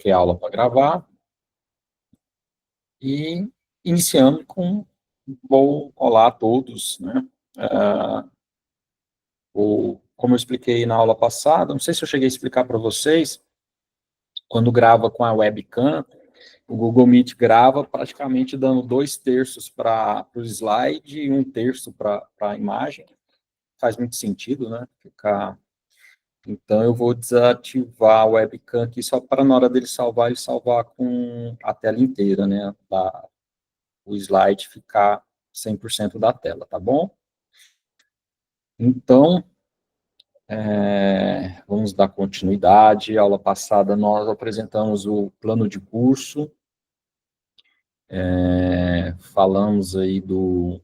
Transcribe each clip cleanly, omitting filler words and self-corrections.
coloquei a aula para gravar e iniciando com vou olá a todos, né? Como eu expliquei na aula passada, não sei se eu cheguei a explicar para vocês, quando grava com a webcam, o Google Meet grava praticamente dando 2/3 para o slide e 1/3 para a imagem. Faz muito sentido, né? Então, eu vou desativar a webcam aqui só para, na hora dele salvar, ele salvar com a tela inteira, né? O slide ficar 100% da tela, tá bom? Então, vamos dar continuidade. A aula passada nós apresentamos o plano de curso, falamos aí dos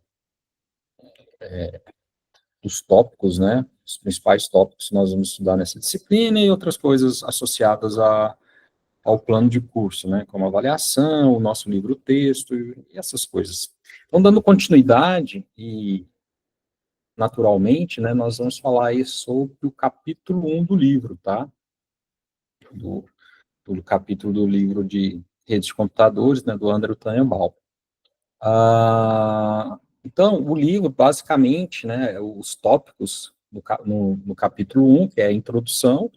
tópicos, né? Os principais tópicos que nós vamos estudar nessa disciplina e outras coisas associadas ao plano de curso, né? Como avaliação, o nosso livro-texto e essas coisas. Então, dando continuidade e naturalmente, né, nós vamos falar aí sobre o capítulo 1 do livro, tá? Do capítulo do livro de redes de computadores, né, do Andrew Tannenbaum. Então, o livro, basicamente, né, os tópicos no capítulo 1, que é a introdução,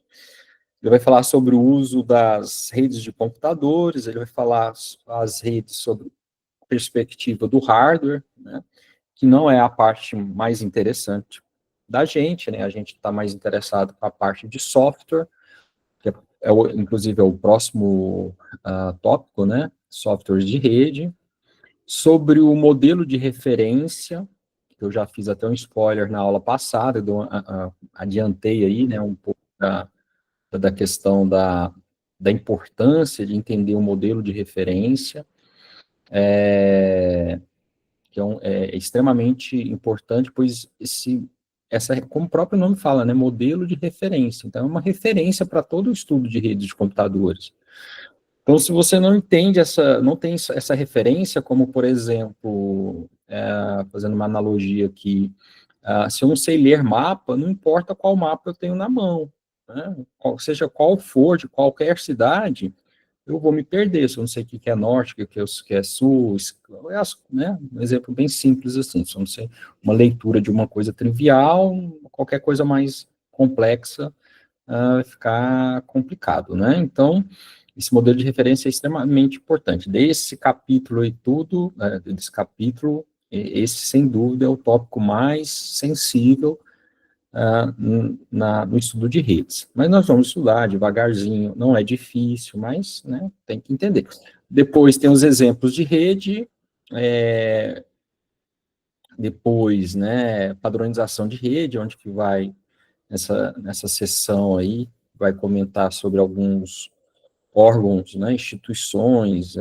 ele vai falar sobre o uso das redes de computadores, ele vai falar as redes sobre a perspectiva do hardware, né, que não é a parte mais interessante da gente, né, a gente está mais interessado com a parte de software, que inclusive é o próximo tópico, né, softwares de rede, sobre o modelo de referência, que eu já fiz até um spoiler na aula passada, adiantei aí, né, um pouco da questão da importância de entender o modelo de referência, que é extremamente importante, pois como o próprio nome fala, né, modelo de referência, então é uma referência para todo o estudo de redes de computadores. Então, se você não entende não tem essa referência, como, por exemplo, fazendo uma analogia aqui, se eu não sei ler mapa, não importa qual mapa eu tenho na mão, né? Seja qual for, de qualquer cidade, eu vou me perder, se eu não sei o que é norte, o que é sul, né? Um exemplo bem simples assim, se eu não sei uma leitura de uma coisa trivial, qualquer coisa mais complexa, vai ficar complicado, né? Então, esse modelo de referência é extremamente importante. Desse capítulo e tudo, desse capítulo, esse, sem dúvida, é o tópico mais sensível no estudo de redes. Mas nós vamos estudar devagarzinho, não é difícil, mas, né, tem que entender. Depois tem os exemplos de rede, depois, né, padronização de rede, onde que vai, nessa sessão aí, vai comentar sobre alguns órgãos, né, instituições,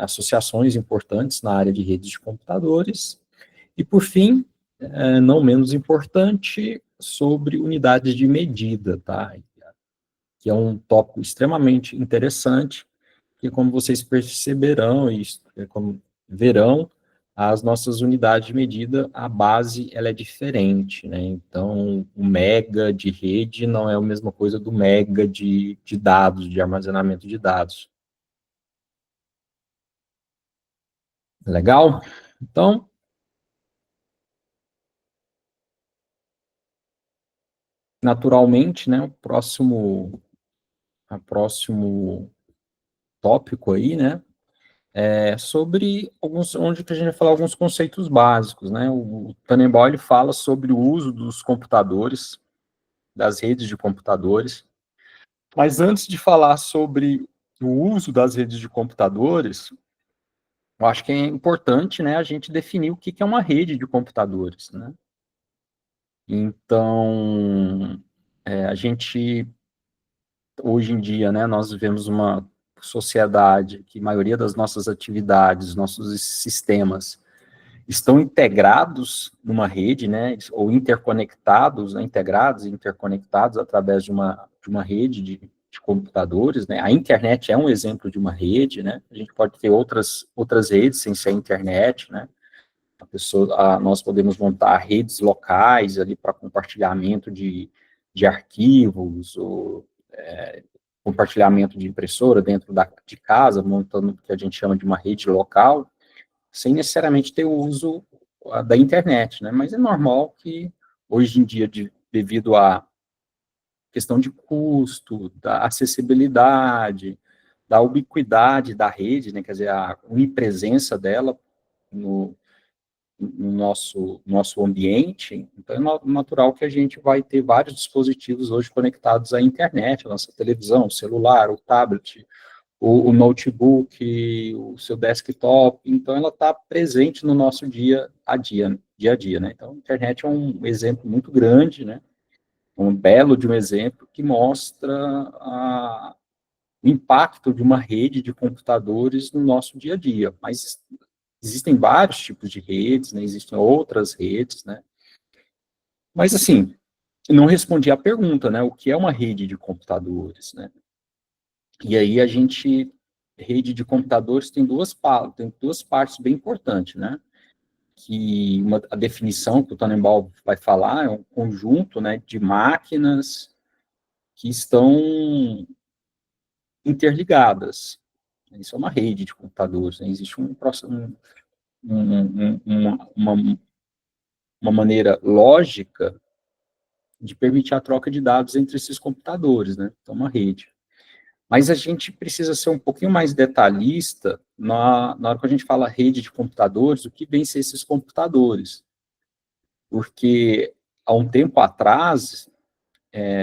associações importantes na área de redes de computadores, e, por fim, não menos importante, sobre unidades de medida, tá? Que é um tópico extremamente interessante, que, como vocês perceberão e como verão, as nossas unidades de medida, a base, ela é diferente, né? Então, o mega de rede não é a mesma coisa do mega de dados, de armazenamento de dados. Legal? Então, naturalmente, né, o próximo tópico aí, né, sobre onde que a gente vai falar alguns conceitos básicos, né? O Tannenbaum, ele fala sobre o uso dos computadores, das redes de computadores. Mas antes de falar sobre o uso das redes de computadores, eu acho que é importante, né, a gente definir o que é uma rede de computadores, né? Então, a gente, hoje em dia, né, nós vivemos uma sociedade que a maioria das nossas atividades, nossos sistemas, estão integrados numa rede, né, ou interconectados, né, integrados e interconectados através de uma rede de computadores, né. A internet é um exemplo de uma rede, né. A gente pode ter outras redes sem ser a internet, né. Nós podemos montar redes locais ali para compartilhamento de arquivos, ou compartilhamento de impressora dentro de casa, montando o que a gente chama de uma rede local, sem necessariamente ter o uso da internet, né? Mas é normal que, hoje em dia, devido à questão de custo, da acessibilidade, da ubiquidade da rede, né? Quer dizer, a onipresença dela no, no nosso ambiente, então é natural que a gente vai ter vários dispositivos hoje conectados à internet, a nossa televisão, o celular, o tablet, o notebook, o seu desktop, então ela está presente no nosso dia a dia, né? Então a internet é um exemplo muito grande, né? Um belo de um exemplo que mostra o impacto de uma rede de computadores no nosso dia a dia, mas existem vários tipos de redes, né? Existem outras redes, né? Mas, assim, não respondi à pergunta, né? O que é uma rede de computadores, né? E aí rede de computadores tem duas partes bem importantes, né? Que a definição que o Tannenbaum vai falar é um conjunto, né, de máquinas que estão interligadas. Isso é uma rede de computadores, né? Existe uma maneira lógica de permitir a troca de dados entre esses computadores, né? Então, uma rede. Mas a gente precisa ser um pouquinho mais detalhista na hora que a gente fala rede de computadores, o que vem ser esses computadores. Porque, há um tempo atrás,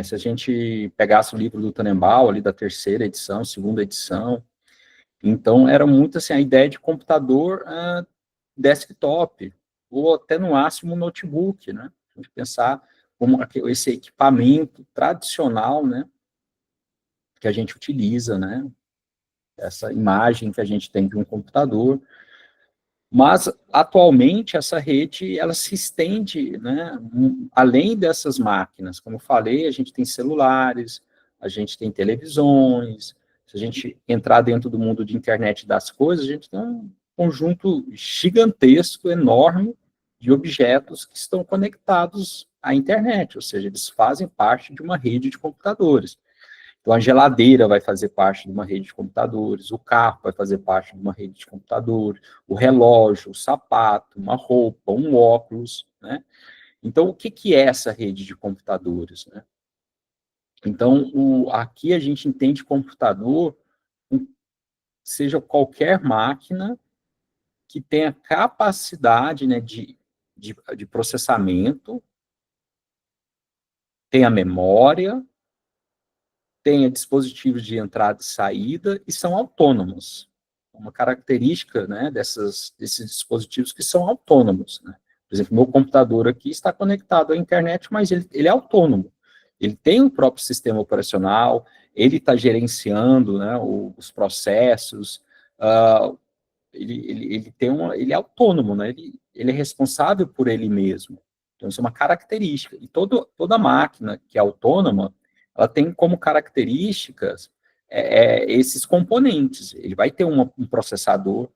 se a gente pegasse o livro do Tannenbaum, ali da terceira edição, segunda edição, então era muito assim, a ideia de computador desktop, ou até no máximo notebook, né? A gente pensar como esse equipamento tradicional, né, que a gente utiliza, né, essa imagem que a gente tem de um computador, mas atualmente essa rede ela se estende, né, além dessas máquinas, como eu falei, a gente tem celulares, a gente tem televisões, se a gente entrar dentro do mundo de internet das coisas, a gente tem um conjunto gigantesco, enorme, de objetos que estão conectados à internet, ou seja, eles fazem parte de uma rede de computadores. Então, a geladeira vai fazer parte de uma rede de computadores, o carro vai fazer parte de uma rede de computadores, o relógio, o sapato, uma roupa, um óculos, né? Então, o que é essa rede de computadores, né? Então, aqui a gente entende computador, seja qualquer máquina que tenha capacidade, né, de processamento, tenha memória, tenha dispositivos de entrada e saída e são autônomos. Uma característica, né, desses dispositivos que são autônomos, né? Por exemplo, meu computador aqui está conectado à internet, mas ele é autônomo. Ele tem o próprio sistema operacional, ele está gerenciando, né, os processos, uh, ele é autônomo, né? Ele é responsável por ele mesmo. Então, isso é uma característica. E toda máquina que é autônoma, ela tem como características esses componentes. Ele vai ter um processador.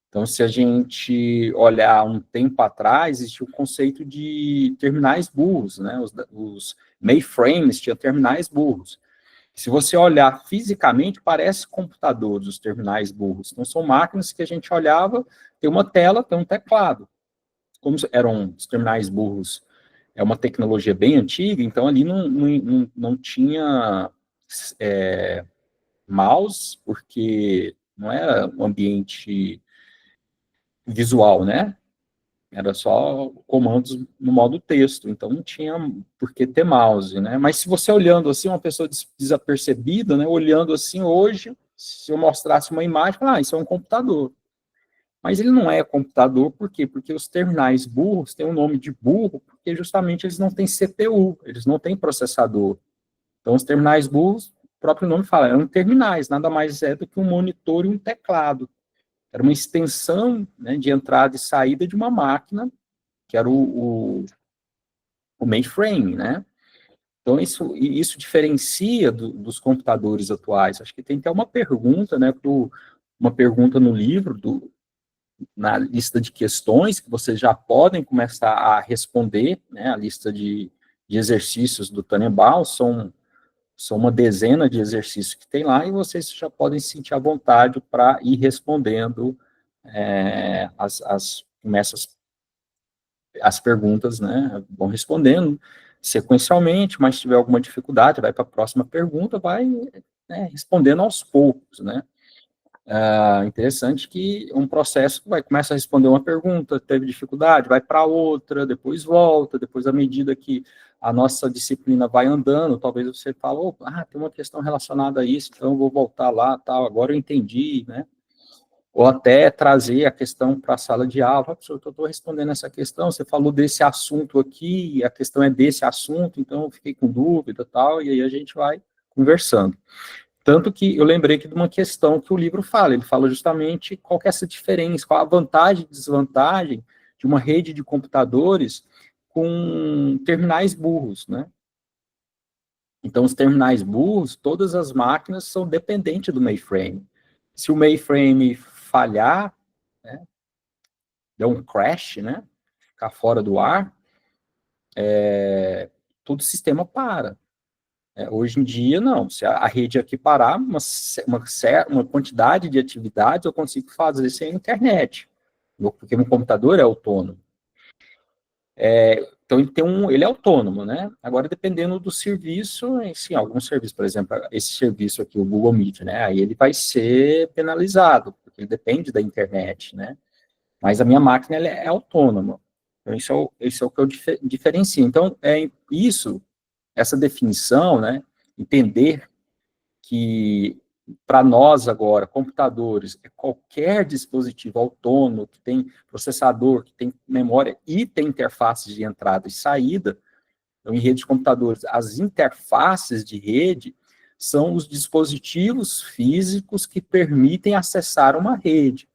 Então, se a gente olhar um tempo atrás, existia o conceito de terminais burros, né? Os mainframes tinham terminais burros. Se você olhar fisicamente, parece computadores, os terminais burros. Então, são máquinas que a gente olhava, tem uma tela, tem um teclado. Como eram os terminais burros, é uma tecnologia bem antiga, então ali não tinha mouse, porque não era um ambiente visual, né? Era só comandos no modo texto, então não tinha por que ter mouse, né? Mas se você olhando assim, uma pessoa desapercebida, né? Olhando assim hoje, se eu mostrasse uma imagem, isso é um computador. Mas ele não é computador, por quê? Porque os terminais burros têm o nome de burro, porque justamente eles não têm CPU, eles não têm processador. Então, os terminais burros, o próprio nome fala, eram terminais, nada mais é do que um monitor e um teclado. Era uma extensão, né, de entrada e saída de uma máquina, que era o mainframe, né? Então, isso diferencia dos computadores atuais. Acho que tem até uma pergunta, né, uma pergunta no livro, na lista de questões, que vocês já podem começar a responder, né, a lista de exercícios do Tannenbaum, são São uma dezena de exercícios que tem lá, e vocês já podem se sentir à vontade para ir respondendo começa as perguntas, né, vão respondendo sequencialmente, mas se tiver alguma dificuldade, vai para a próxima pergunta, vai, né, respondendo aos poucos, né. Interessante que um processo começa a responder uma pergunta, teve dificuldade, vai para outra, depois volta, depois, à medida que a nossa disciplina vai andando, talvez você fale, tem uma questão relacionada a isso, então eu vou voltar lá, tal, agora eu entendi, né? Ou até trazer a questão para a sala de aula, professor, eu estou respondendo essa questão, você falou desse assunto aqui, a questão é desse assunto, então eu fiquei com dúvida, tal, e aí a gente vai conversando. Tanto que eu lembrei aqui de uma questão que o livro fala, ele fala justamente qual que é essa diferença, qual a vantagem e desvantagem de uma rede de computadores com terminais burros, né? Então, os terminais burros, todas as máquinas são dependentes do mainframe. Se o mainframe falhar, né, der um crash, né, ficar fora do ar, todo o sistema para. Hoje em dia, não. Se a rede aqui parar, uma quantidade de atividades eu consigo fazer sem a internet, porque meu computador é autônomo. Então, ele é autônomo, né? Agora, dependendo do serviço, sim, alguns serviços, por exemplo, esse serviço aqui, o Google Meet, né? Aí ele vai ser penalizado, porque ele depende da internet, né? Mas a minha máquina ela é autônoma. Então, isso é o que eu diferencio. Então, essa definição, né? Entender que, para nós agora, computadores, é qualquer dispositivo autônomo que tem processador, que tem memória e tem interfaces de entrada e saída. Então, em rede de computadores, as interfaces de rede são os dispositivos físicos que permitem acessar uma rede.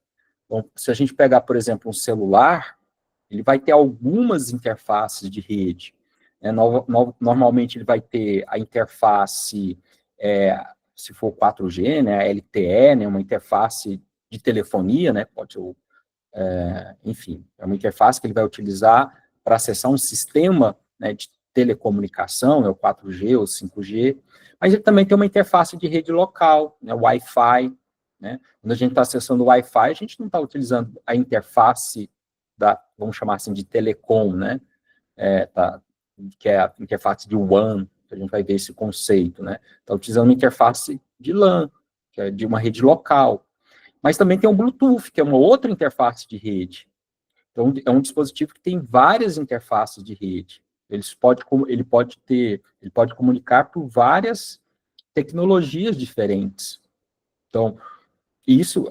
Então, se a gente pegar, por exemplo, um celular, ele vai ter algumas interfaces de rede. Normalmente, ele vai ter a interface, se for 4G, né, a LTE, né, uma interface de telefonia, né, enfim, é uma interface que ele vai utilizar para acessar um sistema, né, de telecomunicação, o 4G ou 5G, mas ele também tem uma interface de rede local, né, Wi-Fi, né? Quando a gente está acessando o Wi-Fi, a gente não está utilizando a interface vamos chamar assim, de telecom, né? Que é a interface de WAN, que a gente vai ver esse conceito, né? Está utilizando uma interface de LAN, que é de uma rede local. Mas também tem o Bluetooth, que é uma outra interface de rede. Então, é um dispositivo que tem várias interfaces de rede. Ele pode comunicar por várias tecnologias diferentes. Então,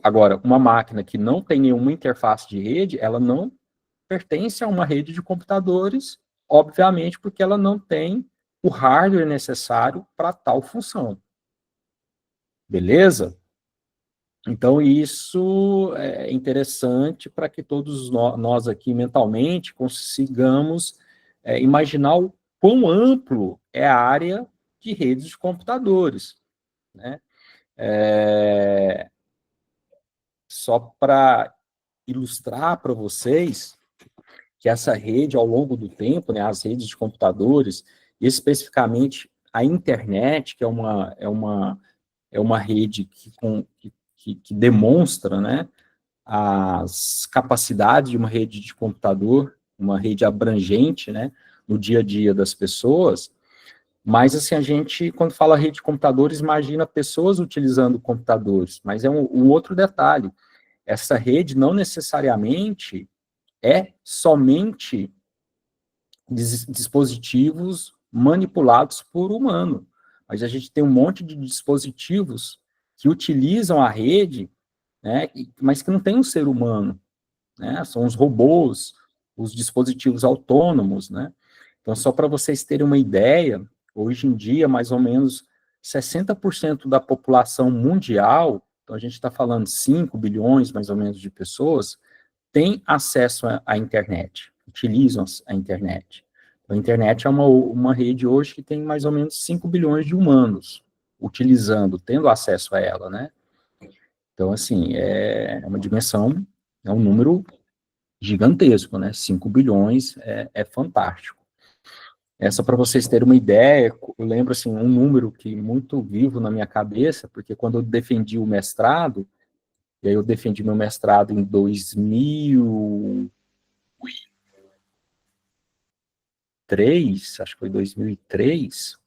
agora, uma máquina que não tem nenhuma interface de rede, ela não pertence a uma rede de computadores, obviamente, porque ela não tem o hardware necessário para tal função. Beleza? Então, isso é interessante para que todos nós aqui, mentalmente, consigamos imaginar o quão amplo é a área de redes de computadores, né? Só para ilustrar para vocês que essa rede, ao longo do tempo, né, as redes de computadores, especificamente a internet, que é uma rede que demonstra, né, as capacidades de uma rede de computador, uma rede abrangente, né, no dia a dia das pessoas, mas, assim, a gente, quando fala rede de computadores, imagina pessoas utilizando computadores, mas é um outro detalhe, essa rede não necessariamente é somente dispositivos manipulados por humano, mas a gente tem um monte de dispositivos que utilizam a rede, né, mas que não tem um ser humano, né, são os robôs, os dispositivos autônomos, né. Então, só para vocês terem uma ideia, hoje em dia, mais ou menos 60% da população mundial, então a gente está falando 5 bilhões, mais ou menos, de pessoas, tem acesso à internet, utilizam a internet. A internet é uma rede hoje que tem mais ou menos 5 bilhões de humanos utilizando, tendo acesso a ela, né? Então, assim, é uma dimensão, é um número gigantesco, né? 5 bilhões é fantástico. Essa, para vocês terem uma ideia, eu lembro, assim, um número que muito vivo na minha cabeça, porque quando eu defendi o mestrado, e aí eu defendi meu mestrado em 2003, acho que foi 2003,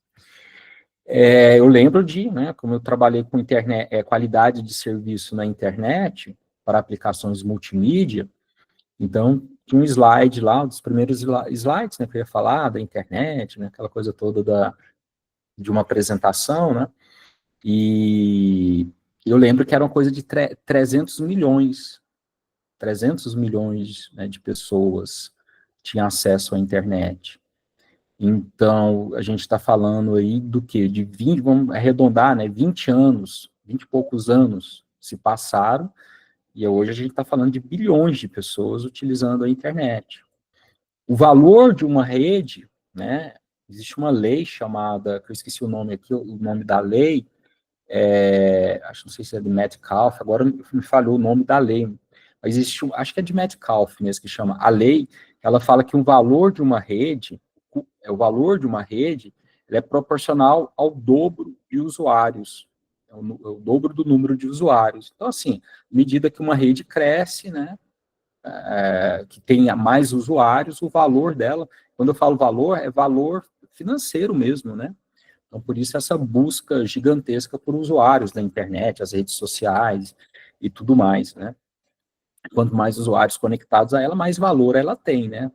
eu lembro de, né, como eu trabalhei com internet, qualidade de serviço na internet, para aplicações multimídia, então tinha um slide lá, um dos primeiros slides, né, que eu ia falar da internet, né, aquela coisa toda de uma apresentação, né, e eu lembro que era uma coisa de 300 milhões, né, de pessoas tinham acesso à internet. Então, a gente está falando aí do quê? De 20, vamos arredondar, né, 20 anos, 20 e poucos anos se passaram, e hoje a gente está falando de bilhões de pessoas utilizando a internet. O valor de uma rede, né, existe uma lei chamada, que eu esqueci o nome aqui, o nome da lei, acho, não sei se é de Metcalfe, agora me falhou o nome da lei, mas existe, acho que é de Metcalfe mesmo que chama, a lei, ela fala que o valor de uma rede, o valor de uma rede, ele é proporcional ao dobro de usuários, é o dobro do número de usuários. Então, assim, à medida que uma rede cresce, né, que tenha mais usuários, o valor dela, quando eu falo valor, é valor financeiro mesmo, né? Então, por isso, essa busca gigantesca por usuários da internet, as redes sociais e tudo mais, né? Quanto mais usuários conectados a ela, mais valor ela tem, né?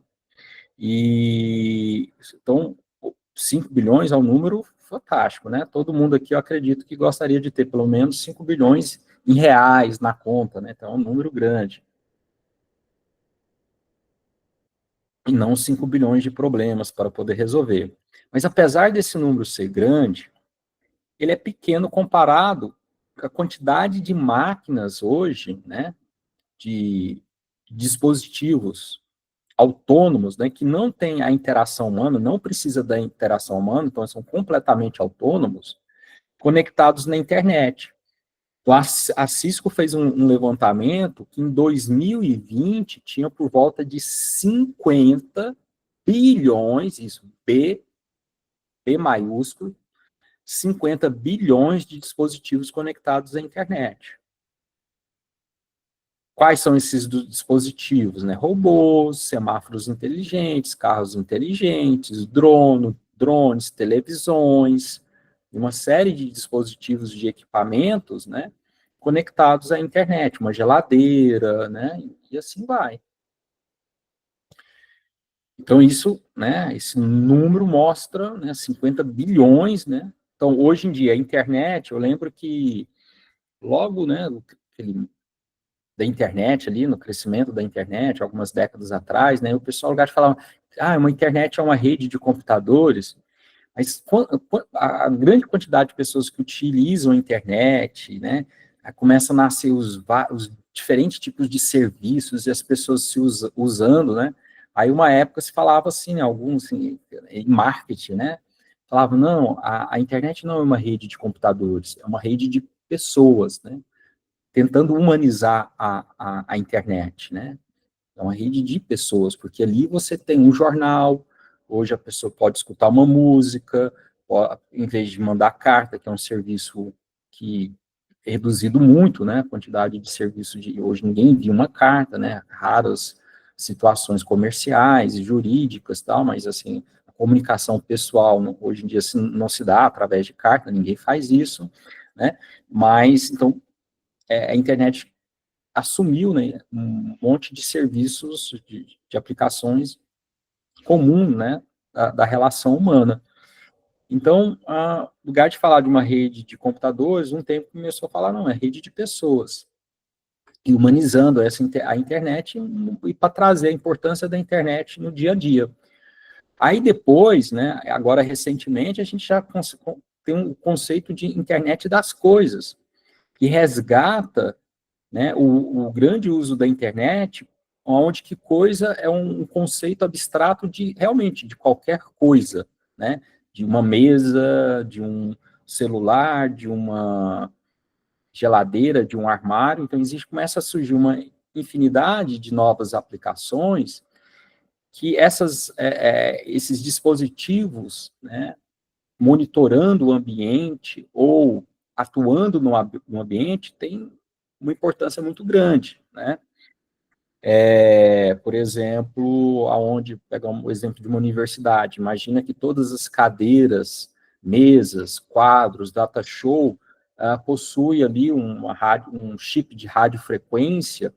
E, então, 5 bilhões é um número fantástico, né? Todo mundo aqui, eu acredito que gostaria de ter pelo menos 5 bilhões em reais na conta, né? Então, é um número grande. E não 5 bilhões de problemas para poder resolver. Mas, apesar desse número ser grande, ele é pequeno comparado com a quantidade de máquinas hoje, né, de dispositivos autônomos, né, que não tem a interação humana, não precisa da interação humana, então são completamente autônomos, conectados na internet. Então, a Cisco fez um levantamento que em 2020 tinha por volta de 50 bilhões, isso, B maiúsculo, 50 bilhões de dispositivos conectados à internet. Quais são esses dispositivos? Né? Robôs, semáforos inteligentes, carros inteligentes, drones, televisões, uma série de dispositivos de equipamentos, né, conectados à internet, uma geladeira, né, e assim vai. Então, isso, né, esse número mostra, né, 50 bilhões, né. Então, hoje em dia, a internet, eu lembro que logo, né, da internet ali, no crescimento da internet, algumas décadas atrás, né, o pessoal lugar falava, uma internet é uma rede de computadores, mas a grande quantidade de pessoas que utilizam a internet, né, começa a nascer os diferentes tipos de serviços e as pessoas se usando, né, aí uma época se falava assim, né, alguns, assim, em marketing, né, falava, não, a internet não é uma rede de computadores, é uma rede de pessoas, né, tentando humanizar a internet, né? É uma rede de pessoas, porque ali você tem um jornal, hoje a pessoa pode escutar uma música, em vez de mandar carta, que é um serviço que é reduzido muito, né? A quantidade de serviço de hoje ninguém envia uma carta, né? Raras situações comerciais e jurídicas, tal, mas assim, a comunicação pessoal hoje em dia não se dá através de carta, ninguém faz isso, né? Mas então a internet assumiu, né, um monte de serviços, de aplicações comum, né, da relação humana. Então, no lugar de falar de uma rede de computadores, um tempo começou a falar, não, é rede de pessoas, e humanizando a internet e para trazer a importância da internet no dia a dia. Aí depois, né, agora recentemente, a gente já tem um conceito de internet das coisas, que resgata, né, o grande uso da internet, onde que coisa é um conceito abstrato de, realmente, de qualquer coisa, né, de uma mesa, de um celular, de uma geladeira, de um armário, então começa a surgir uma infinidade de novas aplicações que esses dispositivos, né, monitorando o ambiente ou atuando no ambiente tem uma importância muito grande, né? Por exemplo, pegar um exemplo de uma universidade, imagina que todas as cadeiras, mesas, quadros, data show, possui ali um chip de radiofrequência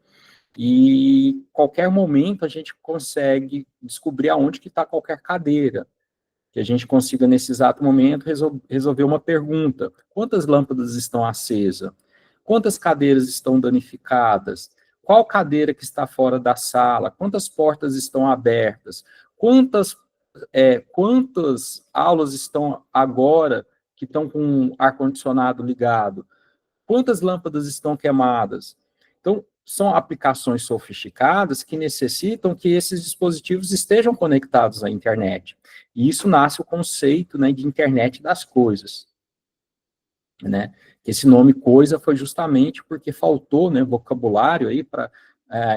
e qualquer momento a gente consegue descobrir aonde que está qualquer cadeira, que a gente consiga, nesse exato momento, resolver uma pergunta. Quantas lâmpadas estão acesas? Quantas cadeiras estão danificadas? Qual cadeira que está fora da sala? Quantas portas estão abertas? Quantas aulas estão agora que estão com o ar-condicionado ligado? Quantas lâmpadas estão queimadas? Então, são aplicações sofisticadas que necessitam que esses dispositivos estejam conectados à internet. E isso nasce o conceito, né, de internet das coisas. Né? Esse nome coisa foi justamente porque faltou, né, vocabulário aí para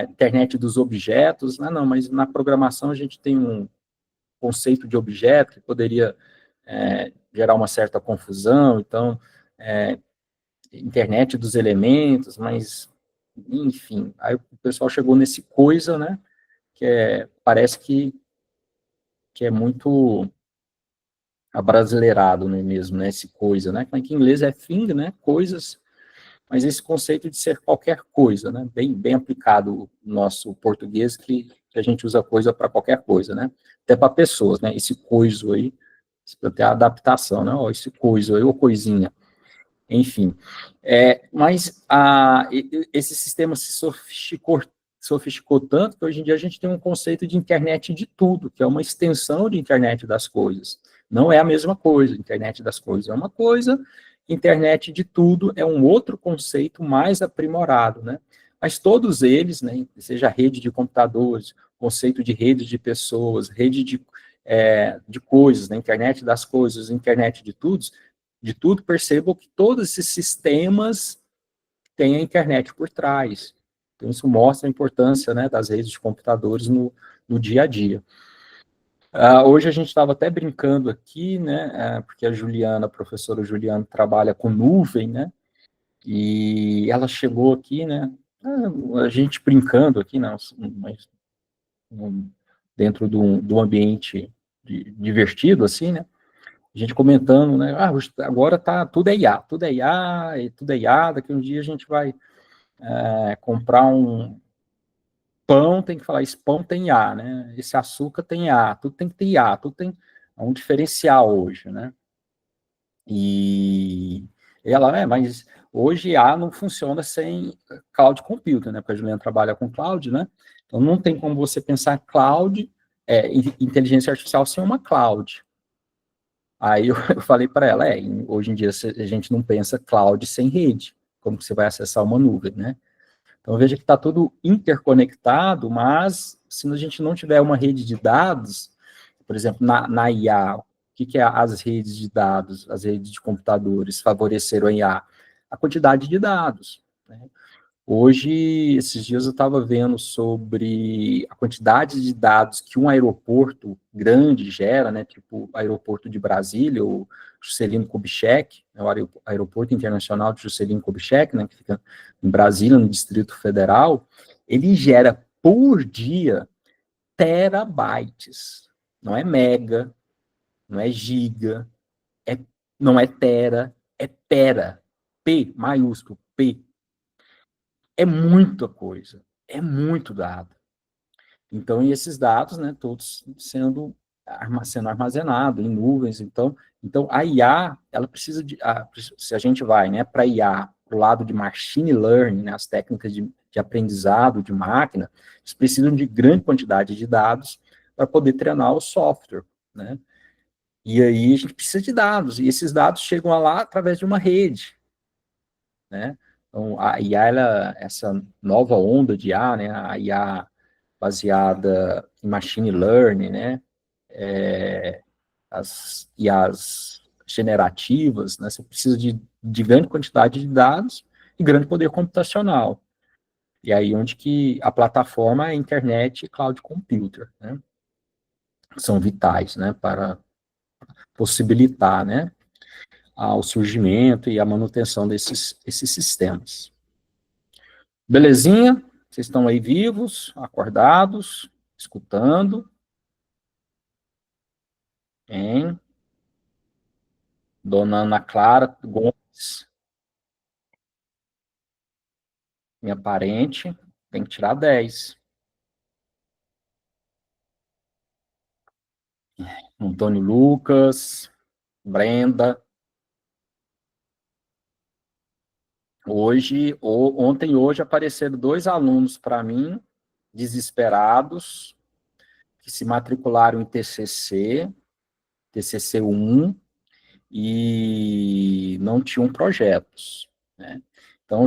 internet dos objetos. Não, mas na programação a gente tem um conceito de objeto que poderia gerar uma certa confusão. Então, internet dos elementos, mas, enfim, aí o pessoal chegou nesse coisa, né, parece que é muito abrasileirado, né, mesmo, né, esse coisa, né, que em inglês é thing, né, coisas, mas esse conceito de ser qualquer coisa, né, bem aplicado no nosso português, que a gente usa coisa para qualquer coisa, né, até para pessoas, né, esse coiso aí, até a adaptação, né, ó, esse coiso aí, ou coisinha, enfim. Mas esse sistema se sofisticou tanto que hoje em dia a gente tem um conceito de internet de tudo, que é uma extensão de internet das coisas. Não é a mesma coisa, internet das coisas é uma coisa, internet de tudo é um outro conceito mais aprimorado, né? Mas todos eles, né, seja rede de computadores, conceito de rede de pessoas, rede de coisas, né, internet das coisas, internet de tudo, percebam que todos esses sistemas têm a internet por trás. Então, isso mostra a importância, né, das redes de computadores no dia a dia. Hoje a gente estava até brincando aqui, né, porque a professora Juliana, trabalha com nuvem, né, e ela chegou aqui, né, a gente brincando aqui, né, dentro do ambiente divertido, assim, né, a gente comentando, né, agora tudo é IA, tudo é IA, daqui um dia a gente vai comprar um pão, tem que falar, esse pão tem IA, né, esse açúcar tem IA, tudo tem que ter IA, tudo tem um diferencial hoje, né, e ela, mas hoje IA não funciona sem cloud computing, né, porque a Juliana trabalha com cloud, né, então não tem como você pensar cloud, inteligência artificial sem uma cloud. Aí eu falei para ela, hoje em dia a gente não pensa cloud sem rede, como que você vai acessar uma nuvem, né? Então veja que está tudo interconectado, mas se a gente não tiver uma rede de dados, por exemplo, na IA, o que é as redes de dados, as redes de computadores favoreceram a IA? A quantidade de dados, né? Hoje, esses dias eu estava vendo sobre a quantidade de dados que um aeroporto grande gera, né, tipo o aeroporto de Brasília, o Juscelino Kubitschek, né, o aeroporto internacional de Juscelino Kubitschek, né, que fica em Brasília, no Distrito Federal, ele gera por dia terabytes, não é mega, não é giga, não é tera, é pera, P maiúsculo, P. É muita coisa, é muito dado. Então, e esses dados, né, todos sendo armazenados em nuvens. Então a IA, ela precisa se a gente vai, né, para IA, para o lado de machine learning, né, as técnicas de aprendizado de máquina, eles precisam de grande quantidade de dados para poder treinar o software, né? E aí a gente precisa de dados, e esses dados chegam lá através de uma rede, né? Então, a IA, essa nova onda de IA, né, a IA baseada em machine learning, né, as IAs generativas, né, você precisa de grande quantidade de dados e grande poder computacional. E aí onde que a plataforma é a internet e cloud computer, né? são vitais, né, para possibilitar, né, o surgimento e a manutenção esses sistemas. Belezinha? Vocês estão aí vivos, acordados, escutando? Hein? Dona Ana Clara Gomes, minha parente, tem que tirar 10. Antônio Lucas, Brenda. Ontem e hoje apareceram 2 alunos para mim, desesperados, que se matricularam em TCC 1, e não tinham projetos, né? Então,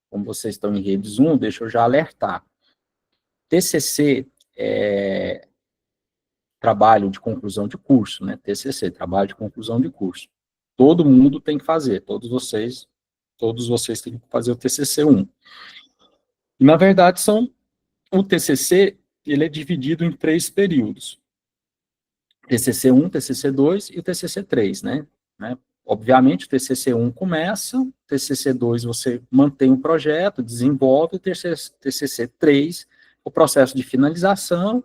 como vocês estão em redes 1, deixa eu já alertar. TCC é trabalho de conclusão de curso, né? TCC, trabalho de conclusão de curso. Todo mundo tem que fazer, todos vocês têm que fazer o TCC 1. E, na verdade, o TCC, ele é dividido em 3 períodos. TCC 1, TCC 2 e o TCC 3, né? Obviamente, o TCC 1 começa, o TCC 2 você mantém o projeto, desenvolve, o TCC 3, o processo de finalização,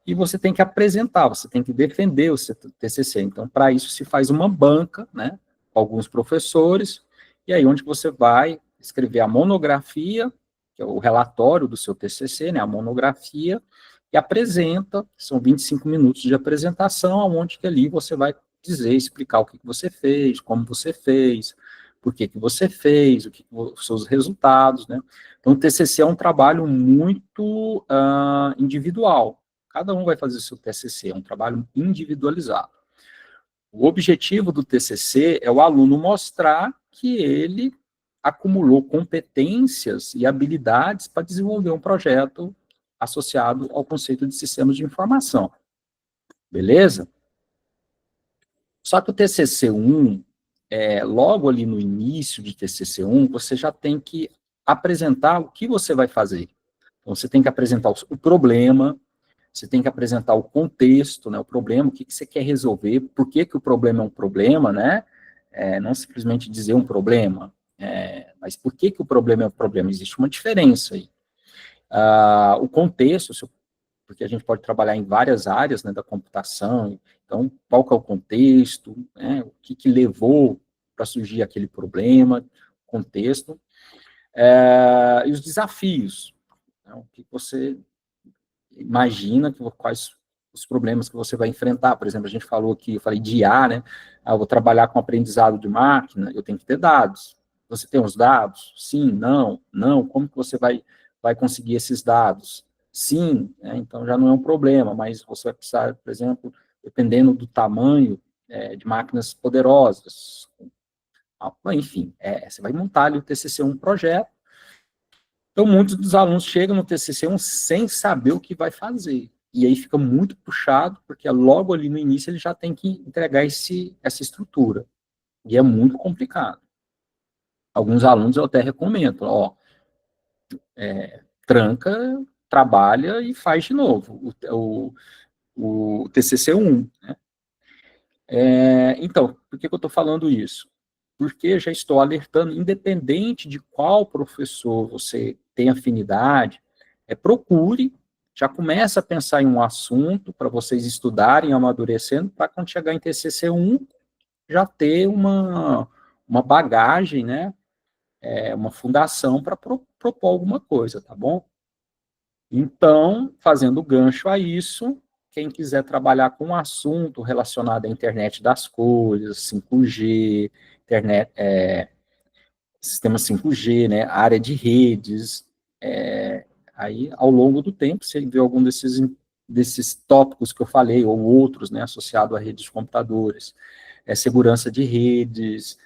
e você tem que apresentar, você tem que defender o seu TCC. Então, para isso, se faz uma banca, né, com alguns professores, e aí onde você vai escrever a monografia, que é o relatório do seu TCC, né, a monografia, e apresenta, são 25 minutos de apresentação, onde que ali você vai dizer, explicar o que você fez, como você fez, por que você fez, os seus resultados, né. Então, o TCC é um trabalho muito individual. Cada um vai fazer o seu TCC, é um trabalho individualizado. O objetivo do TCC é o aluno mostrar que ele acumulou competências e habilidades para desenvolver um projeto associado ao conceito de sistemas de informação. Beleza? Só que o TCC1, logo ali no início de TCC1, você já tem que apresentar o que você vai fazer. Então, você tem que apresentar o problema, você tem que apresentar o contexto, né, o problema, o que você quer resolver, por que o problema é um problema, né, não simplesmente dizer um problema, mas por que o problema é um problema, existe uma diferença aí. O contexto, porque a gente pode trabalhar em várias áreas, né, da computação, então, qual que é o contexto, né, o que levou para surgir aquele problema, contexto, e os desafios, né, o que você imagina quais os problemas que você vai enfrentar. Por exemplo, a gente falou aqui, eu falei de IA, né? Eu vou trabalhar com aprendizado de máquina, eu tenho que ter dados. Você tem os dados? Sim, não, não. Como que você vai conseguir esses dados? Sim, né? Então já não é um problema, mas você vai precisar, por exemplo, dependendo do tamanho de máquinas poderosas. Enfim, você vai montar ali o TCC um projeto. Então, muitos dos alunos chegam no TCC1 sem saber o que vai fazer. E aí fica muito puxado, porque logo ali no início ele já tem que entregar essa estrutura. E é muito complicado. Alguns alunos eu até recomendo, tranca, trabalha e faz de novo o TCC1. Né? Então, por que eu estou falando isso? Porque já estou alertando, independente de qual professor você tem afinidade, procure, já comece a pensar em um assunto para vocês estudarem, amadurecendo, para quando chegar em TCC1, já ter uma bagagem, né, uma fundação para propor alguma coisa, tá bom? Então, fazendo gancho a isso, quem quiser trabalhar com um assunto relacionado à internet das coisas, 5G, internet, sistema 5G, né, área de redes, aí ao longo do tempo, se vê algum desses tópicos que eu falei, ou outros, né, associado a redes de computadores, segurança de redes,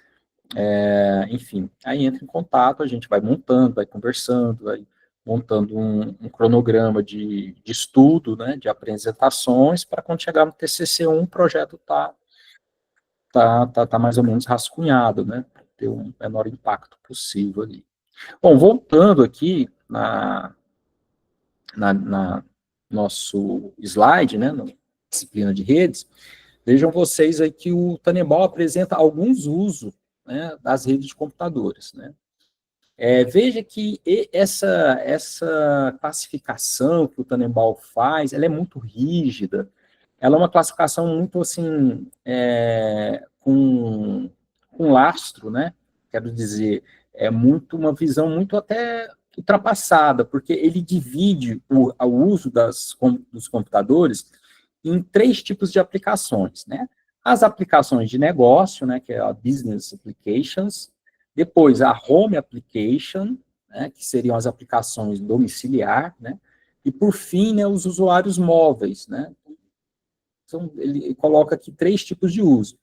enfim, aí entra em contato, a gente vai montando, vai conversando, vai montando um cronograma de estudo, né, de apresentações, para quando chegar no TCC1, o projeto tá mais ou menos rascunhado, né, para ter um menor impacto possível ali. Bom, voltando aqui na nosso slide, né, na disciplina de redes, vejam vocês aí que o Tannenbaum apresenta alguns usos, né, das redes de computadores, né. Veja que essa classificação que o Tannenbaum faz, ela é muito rígida, ela é uma classificação muito, assim, com lastro, né? Quero dizer, é muito uma visão muito até ultrapassada, porque ele divide o uso dos computadores em três tipos de aplicações, né? As aplicações de negócio, né, que é a business applications, depois a home application, né, que seriam as aplicações domiciliar, né? E por fim, né, os usuários móveis, né? Então, ele coloca aqui três tipos de uso.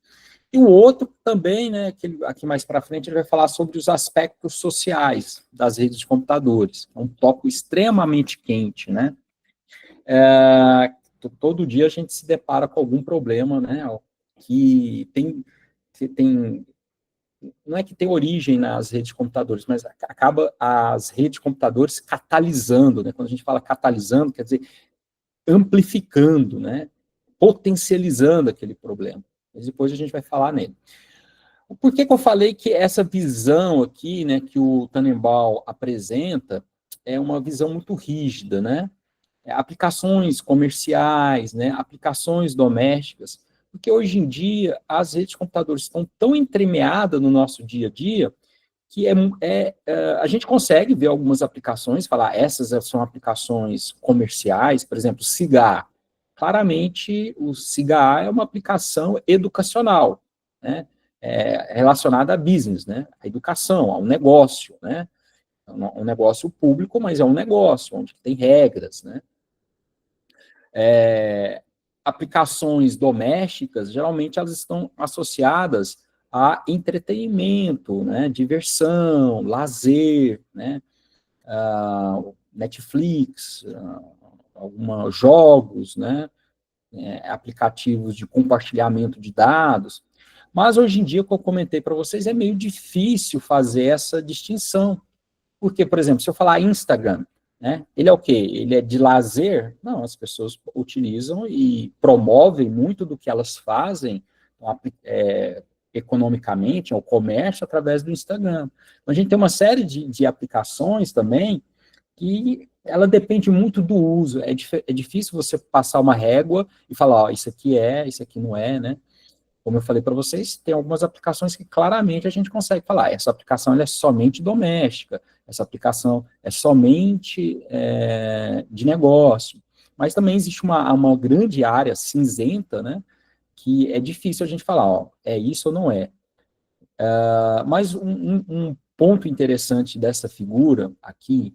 E o outro também, né, que aqui mais para frente, ele vai falar sobre os aspectos sociais das redes de computadores. É um tópico extremamente quente, né? Todo dia a gente se depara com algum problema, né, que tem não é que tem origem nas redes de computadores, mas acaba as redes de computadores catalisando, né? Quando a gente fala catalisando, quer dizer amplificando, né? Potencializando aquele problema. Mas depois a gente vai falar nele. Por que eu falei que essa visão aqui, né, que o Tannenbaum apresenta, é uma visão muito rígida, né? Aplicações comerciais, né, aplicações domésticas, porque hoje em dia as redes de computadores estão tão entremeadas no nosso dia a dia que a gente consegue ver algumas aplicações, falar essas são aplicações comerciais, por exemplo, SIGA. Claramente, o SIGA é uma aplicação educacional, né, relacionada a business, né, a educação, a um negócio, né, um negócio público, mas é um negócio onde tem regras, né. Aplicações domésticas, geralmente elas estão associadas a entretenimento, né, diversão, lazer, né, Netflix, alguns jogos, né, aplicativos de compartilhamento de dados. Mas hoje em dia, como eu comentei para vocês, é meio difícil fazer essa distinção. Porque, por exemplo, se eu falar Instagram, né, ele é o quê? Ele é de lazer? Não, as pessoas utilizam e promovem muito do que elas fazem economicamente, o comércio, através do Instagram. Então, a gente tem uma série de aplicações também que ela depende muito do uso. É difícil você passar uma régua e falar, ó, isso aqui não é, né? Como eu falei para vocês, tem algumas aplicações que claramente a gente consegue falar, essa aplicação ela é somente doméstica, essa aplicação é somente de negócio, mas também existe uma grande área cinzenta, né, que é difícil a gente falar, ó, é isso ou não é. Mas um ponto interessante dessa figura aqui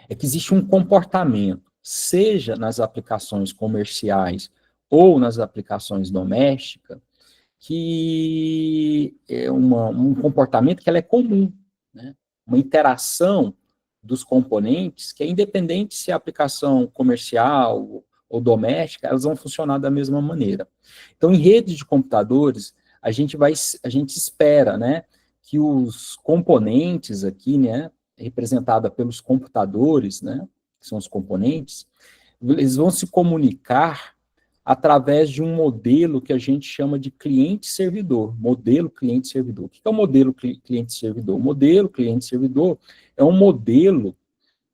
é que existe um comportamento, seja nas aplicações comerciais ou nas aplicações domésticas, que é um comportamento que ela é comum, né? Uma interação dos componentes que é independente se é aplicação comercial ou doméstica, elas vão funcionar da mesma maneira. Então, em redes de computadores, a gente espera, né, que os componentes aqui, né, representada pelos computadores, né, que são os componentes, eles vão se comunicar através de um modelo que a gente chama de cliente-servidor, modelo cliente-servidor. O que é o modelo cliente-servidor? O modelo cliente-servidor é um modelo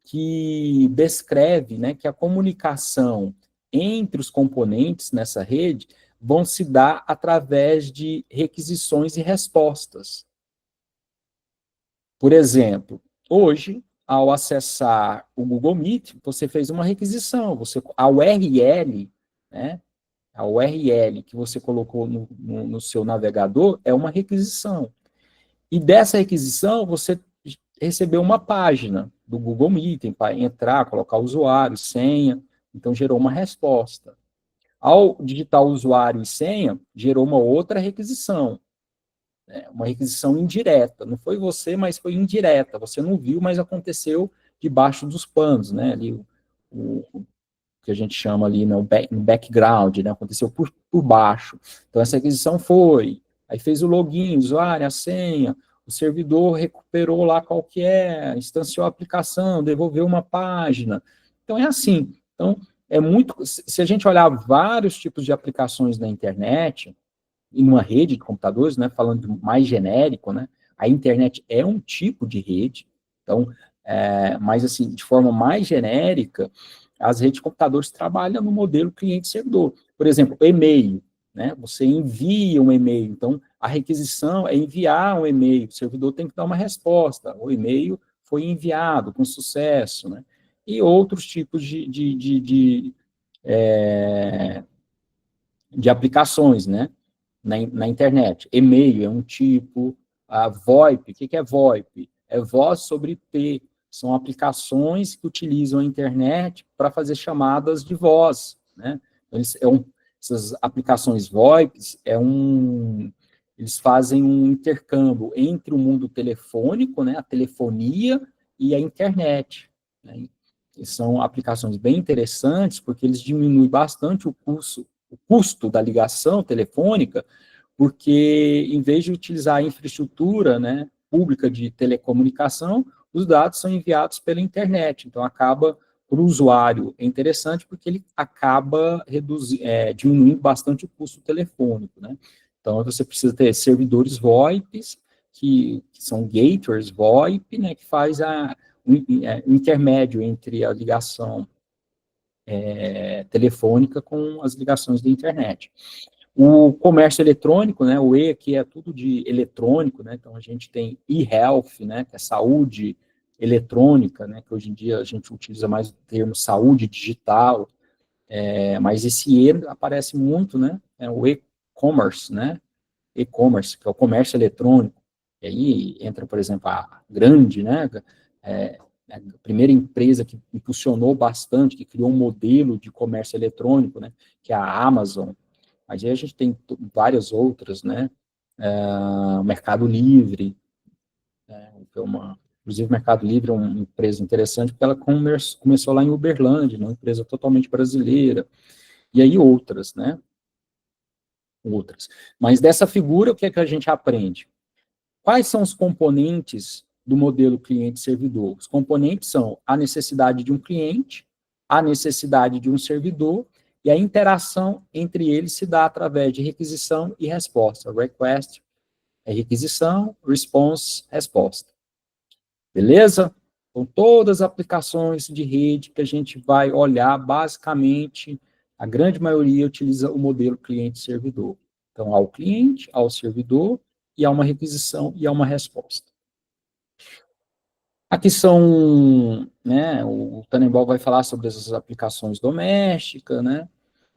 que descreve, né, que a comunicação entre os componentes nessa rede vão se dar através de requisições e respostas. Por exemplo, hoje, ao acessar o Google Meet, você fez uma requisição, a URL, né, a URL que você colocou no seu navegador é uma requisição. E dessa requisição, você recebeu uma página do Google Meeting para entrar, colocar usuário, senha, então gerou uma resposta. Ao digitar usuário e senha, gerou uma outra requisição, né? Uma requisição indireta. Não foi você, mas foi indireta. Você não viu, mas aconteceu debaixo dos panos, né? Ali o que a gente chama ali no background, né? Aconteceu por baixo. Então, essa requisição foi, aí fez o login, usuário, a senha, o servidor recuperou lá qual que é, instanciou a aplicação, devolveu uma página, Então, é assim. Então, é muito... Se a gente olhar vários tipos de aplicações na internet, em uma rede de computadores, né, falando mais genérico, né, a internet é um tipo de rede, então, mas assim, de forma mais genérica, as redes de computadores trabalham no modelo cliente-servidor. Por exemplo, e-mail, né, você envia um e-mail, então a requisição é enviar um e-mail, o servidor tem que dar uma resposta, o e-mail foi enviado com sucesso, né, e outros tipos de aplicações, né, na internet. E-mail é um tipo, a VoIP, o que é VoIP? É voz sobre IP, são aplicações que utilizam a internet para fazer chamadas de voz, né? Essas aplicações VoIP eles fazem um intercâmbio entre o mundo telefônico, né, a telefonia e a internet, né? E são aplicações bem interessantes porque eles diminuem bastante o custo da ligação telefônica, porque em vez de utilizar a infraestrutura, né, pública de telecomunicação, os dados são enviados pela internet. Então, acaba, para o usuário, é interessante porque ele acaba diminuindo bastante o custo telefônico, né? Então, você precisa ter servidores VoIP, que são gateways VoIP, né, que faz o intermédio entre a ligação telefônica com as ligações da internet. O comércio eletrônico, né, o E aqui é tudo de eletrônico, né, então a gente tem e-health, né, que é saúde eletrônica, né, que hoje em dia a gente utiliza mais o termo saúde digital, mas esse E aparece muito, né, é o e-commerce, né, e-commerce, que é o comércio eletrônico, e aí entra, por exemplo, a Grande, né, a primeira empresa que impulsionou bastante, que criou um modelo de comércio eletrônico, né, que é a Amazon, mas aí a gente tem várias outras, né, o Mercado Livre, inclusive o Mercado Livre é uma empresa interessante, porque ela começou lá em Uberlândia, uma empresa totalmente brasileira, e aí outras, né, outras. Mas dessa figura, o que é que a gente aprende? Quais são os componentes do modelo cliente-servidor? Os componentes são a necessidade de um cliente, a necessidade de um servidor, e a interação entre eles se dá através de requisição e resposta. Request é requisição, response, resposta. Beleza? Então, todas as aplicações de rede que a gente vai olhar, basicamente, a grande maioria utiliza o modelo cliente-servidor. Então, há o cliente, há o servidor, e há uma requisição e há uma resposta. Aqui são, né, o Tannenbaum vai falar sobre essas aplicações domésticas, né.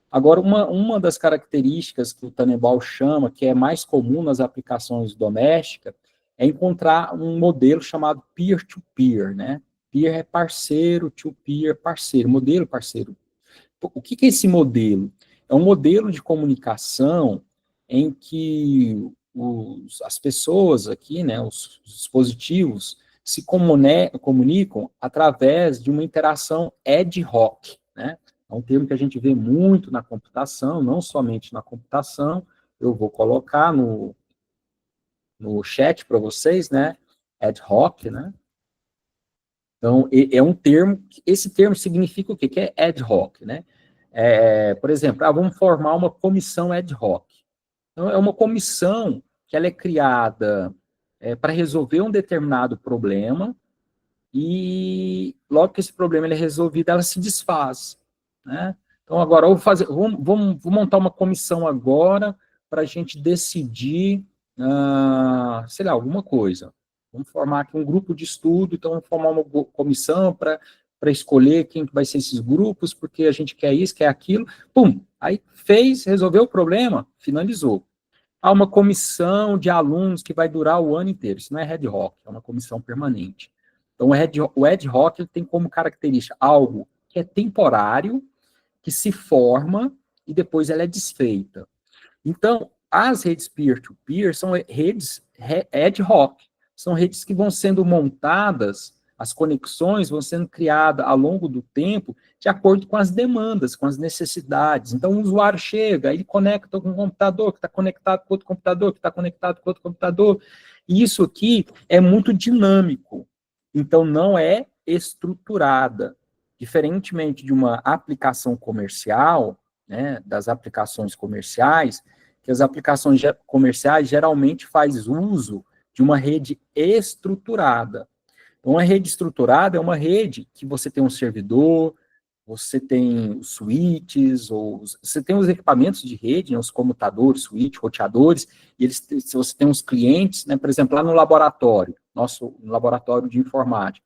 Agora, uma das características que o Tannenbaum chama, que é mais comum nas aplicações domésticas, é encontrar um modelo chamado peer-to-peer, né. Peer é parceiro, to-peer, parceiro, modelo parceiro. O que é esse modelo? É um modelo de comunicação em que as pessoas aqui, né, os dispositivos, se comunicam através de uma interação ad hoc, né? É um termo que a gente vê muito na computação, não somente na computação. Eu vou colocar no chat para vocês, né? Ad hoc, né? Então, é um termo, esse termo significa o quê? Que é ad hoc, né? Por exemplo, vamos formar uma comissão ad hoc. Então, é uma comissão que ela é criada para resolver um determinado problema e logo que esse problema ele é resolvido, ela se desfaz, né? Então, agora, vamos montar uma comissão agora para a gente decidir, sei lá, alguma coisa. Vamos formar aqui um grupo de estudo, então vamos formar uma comissão para escolher quem vai ser esses grupos, porque a gente quer isso, quer aquilo. Pum! Aí resolveu o problema, finalizou. Há uma comissão de alunos que vai durar o ano inteiro. Isso não é ad hoc, é uma comissão permanente. Então, o ad hoc tem como característica algo que é temporário, que se forma e depois ela é desfeita. Então, as redes peer-to-peer são redes ad hoc, são redes que vão sendo montadas, as conexões vão sendo criadas ao longo do tempo, de acordo com as demandas, com as necessidades. Então, o usuário chega, ele conecta com um computador, que está conectado com outro computador, que está conectado com outro computador, e isso aqui é muito dinâmico, então não é estruturada. Diferentemente de uma aplicação comercial, né, das aplicações comerciais, que as aplicações comerciais geralmente faz uso de uma rede estruturada. Então, uma rede estruturada é uma rede que você tem um servidor, você tem os switches, ou você tem os equipamentos de rede, né, os comutadores, switch, roteadores, e se você tem os clientes, né, por exemplo, lá no laboratório, nosso laboratório de informática,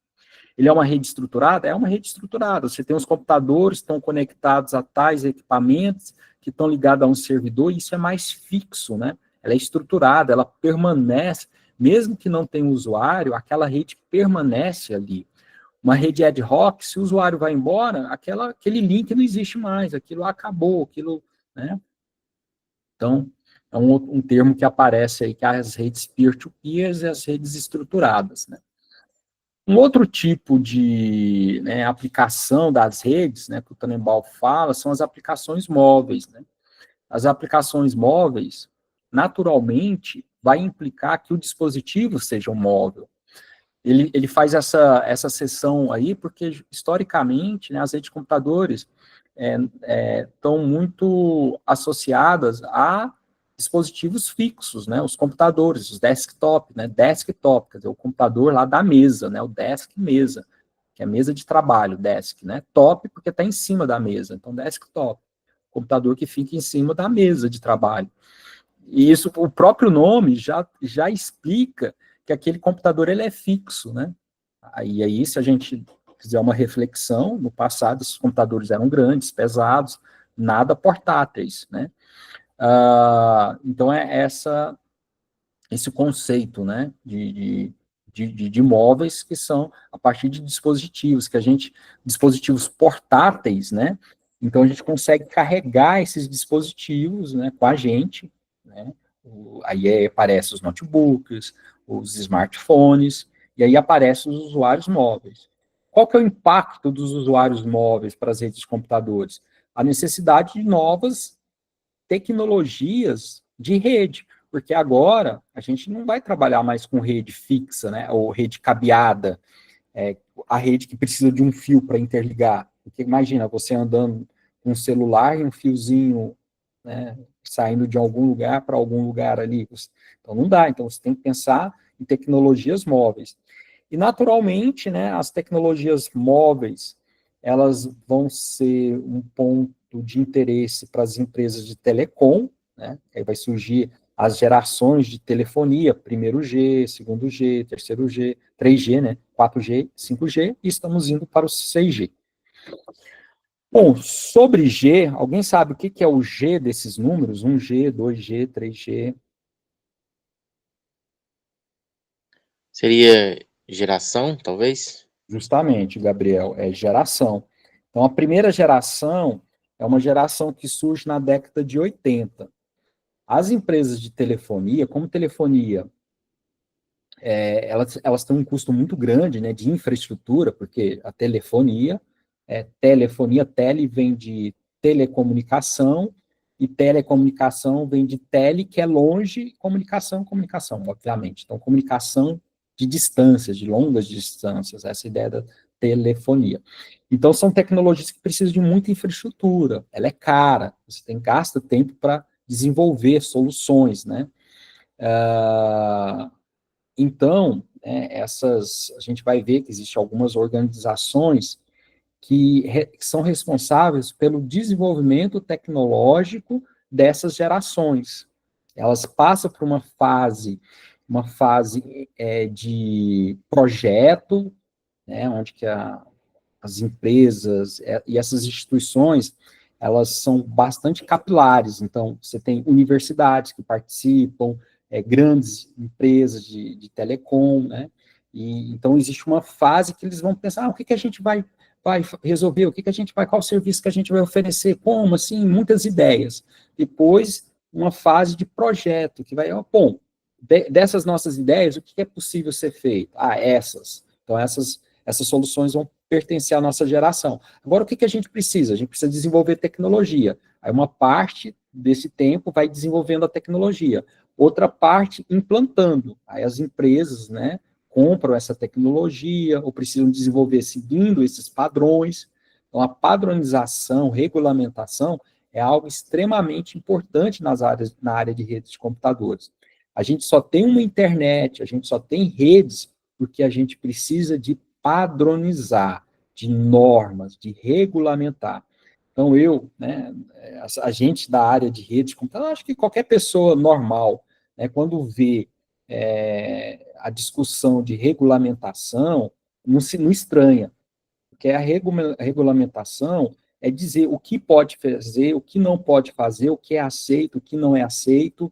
ele é uma rede estruturada? É uma rede estruturada. Você tem os computadores que estão conectados a tais equipamentos, que estão ligados a um servidor, e isso é mais fixo, né? Ela é estruturada, ela permanece, mesmo que não tenha usuário, aquela rede permanece ali. Uma rede ad hoc, se o usuário vai embora, aquele link não existe mais, aquilo acabou, aquilo, né? Então, é um termo que aparece aí, que é as redes peer-to-peer e as redes estruturadas, né? Um outro tipo de, né, aplicação das redes, né, que o Tannenbaum fala, são as aplicações móveis, né? As aplicações móveis, naturalmente, vai implicar que o dispositivo seja um móvel. Ele faz essa seção aí, porque, historicamente, né, as redes de computadores estão muito associadas a dispositivos fixos, né, os computadores, os desktop, né, desktop, quer dizer, o computador lá da mesa, né, o desk mesa, que é mesa de trabalho, desk, né, top porque está em cima da mesa, então desktop, computador que fica em cima da mesa de trabalho. E isso, o próprio nome já explica que aquele computador ele é fixo, né? Aí, se a gente fizer uma reflexão, no passado os computadores eram grandes, pesados, nada portáteis, né? Então esse conceito, né, de móveis que são a partir de dispositivos, dispositivos portáteis, né, então a gente consegue carregar esses dispositivos, né, com a gente, né, aí aparecem os notebooks, os smartphones, e aí aparecem os usuários móveis. Qual que é o impacto dos usuários móveis para as redes de computadores? A necessidade de novas tecnologias de rede, porque agora a gente não vai trabalhar mais com rede fixa, né, ou rede cabeada, a rede que precisa de um fio para interligar. Porque imagina você andando com um celular e um fiozinho, né, saindo de algum lugar para algum lugar ali. Então não dá, então você tem que pensar em tecnologias móveis. E naturalmente, né, as tecnologias móveis, elas vão ser um ponto de interesse para as empresas de telecom, né, aí vai surgir as gerações de telefonia, primeiro G, segundo G, terceiro G, 3G, né, 4G, 5G, e estamos indo para o 6G. Bom, sobre G, alguém sabe o que é o G desses números? 1G, 2G, 3G? Seria geração, talvez? Justamente, Gabriel, é geração. Então, a primeira geração é uma geração que surge na década de 80. As empresas de telefonia, como telefonia, elas têm um custo muito grande, né, de infraestrutura, porque a telefonia, tele vem de telecomunicação, e telecomunicação vem de tele, que é longe, comunicação, obviamente. Então, comunicação de distâncias, de longas distâncias, essa é a ideia da telefonia. Então, são tecnologias que precisam de muita infraestrutura, ela é cara, você gasta tempo para desenvolver soluções, né? Então, a gente vai ver que existem algumas organizações que são responsáveis pelo desenvolvimento tecnológico dessas gerações. Elas passam por uma fase de projeto, né, onde que as empresas e essas instituições, elas são bastante capilares. Então, você tem universidades que participam, grandes empresas de telecom, né? E, então, existe uma fase que eles vão pensar, o que a gente vai resolver, qual serviço que a gente vai oferecer, como, assim, muitas ideias. Depois, uma fase de projeto, que vai, bom, dessas nossas ideias, o que é possível ser feito? Essas. Então, essas soluções vão pertencer à nossa geração. Agora, o que a gente precisa? A gente precisa desenvolver tecnologia. Aí uma parte desse tempo vai desenvolvendo a tecnologia, outra parte implantando. Aí as empresas, né, compram essa tecnologia ou precisam desenvolver seguindo esses padrões, Então, a padronização, regulamentação, é algo extremamente importante na área de redes de computadores. A gente só tem uma internet, a gente só tem redes, porque a gente precisa de padronizar, de normas, de regulamentar. Então, a gente da área de redes de computadores, acho que qualquer pessoa normal, né, quando vê a discussão de regulamentação, não estranha, porque a regulamentação é dizer o que pode fazer, o que não pode fazer, o que é aceito, o que não é aceito,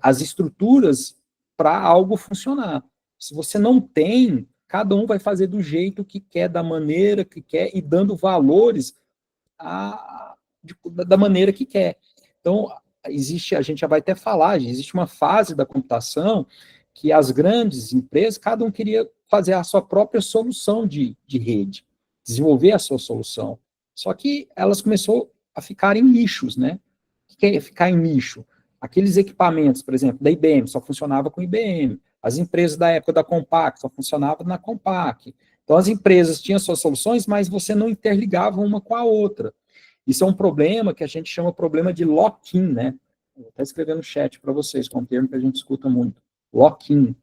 as estruturas para algo funcionar. Se você não tem, cada um vai fazer do jeito que quer, da maneira que quer, e dando valores da maneira que quer. Então, a gente já vai até falar, existe uma fase da computação que as grandes empresas, cada um queria fazer a sua própria solução de rede, desenvolver a sua solução. Só que elas começaram a ficar em nichos, né? O que é ficar em nicho? Aqueles equipamentos, por exemplo, da IBM, só funcionava com IBM. As empresas da época da Compaq só funcionavam na Compaq. Então, as empresas tinham suas soluções, mas você não interligava uma com a outra. Isso é um problema que a gente chama problema de lock-in, né? Vou até escrever no chat para vocês, que é um termo que a gente escuta muito. Lock-in.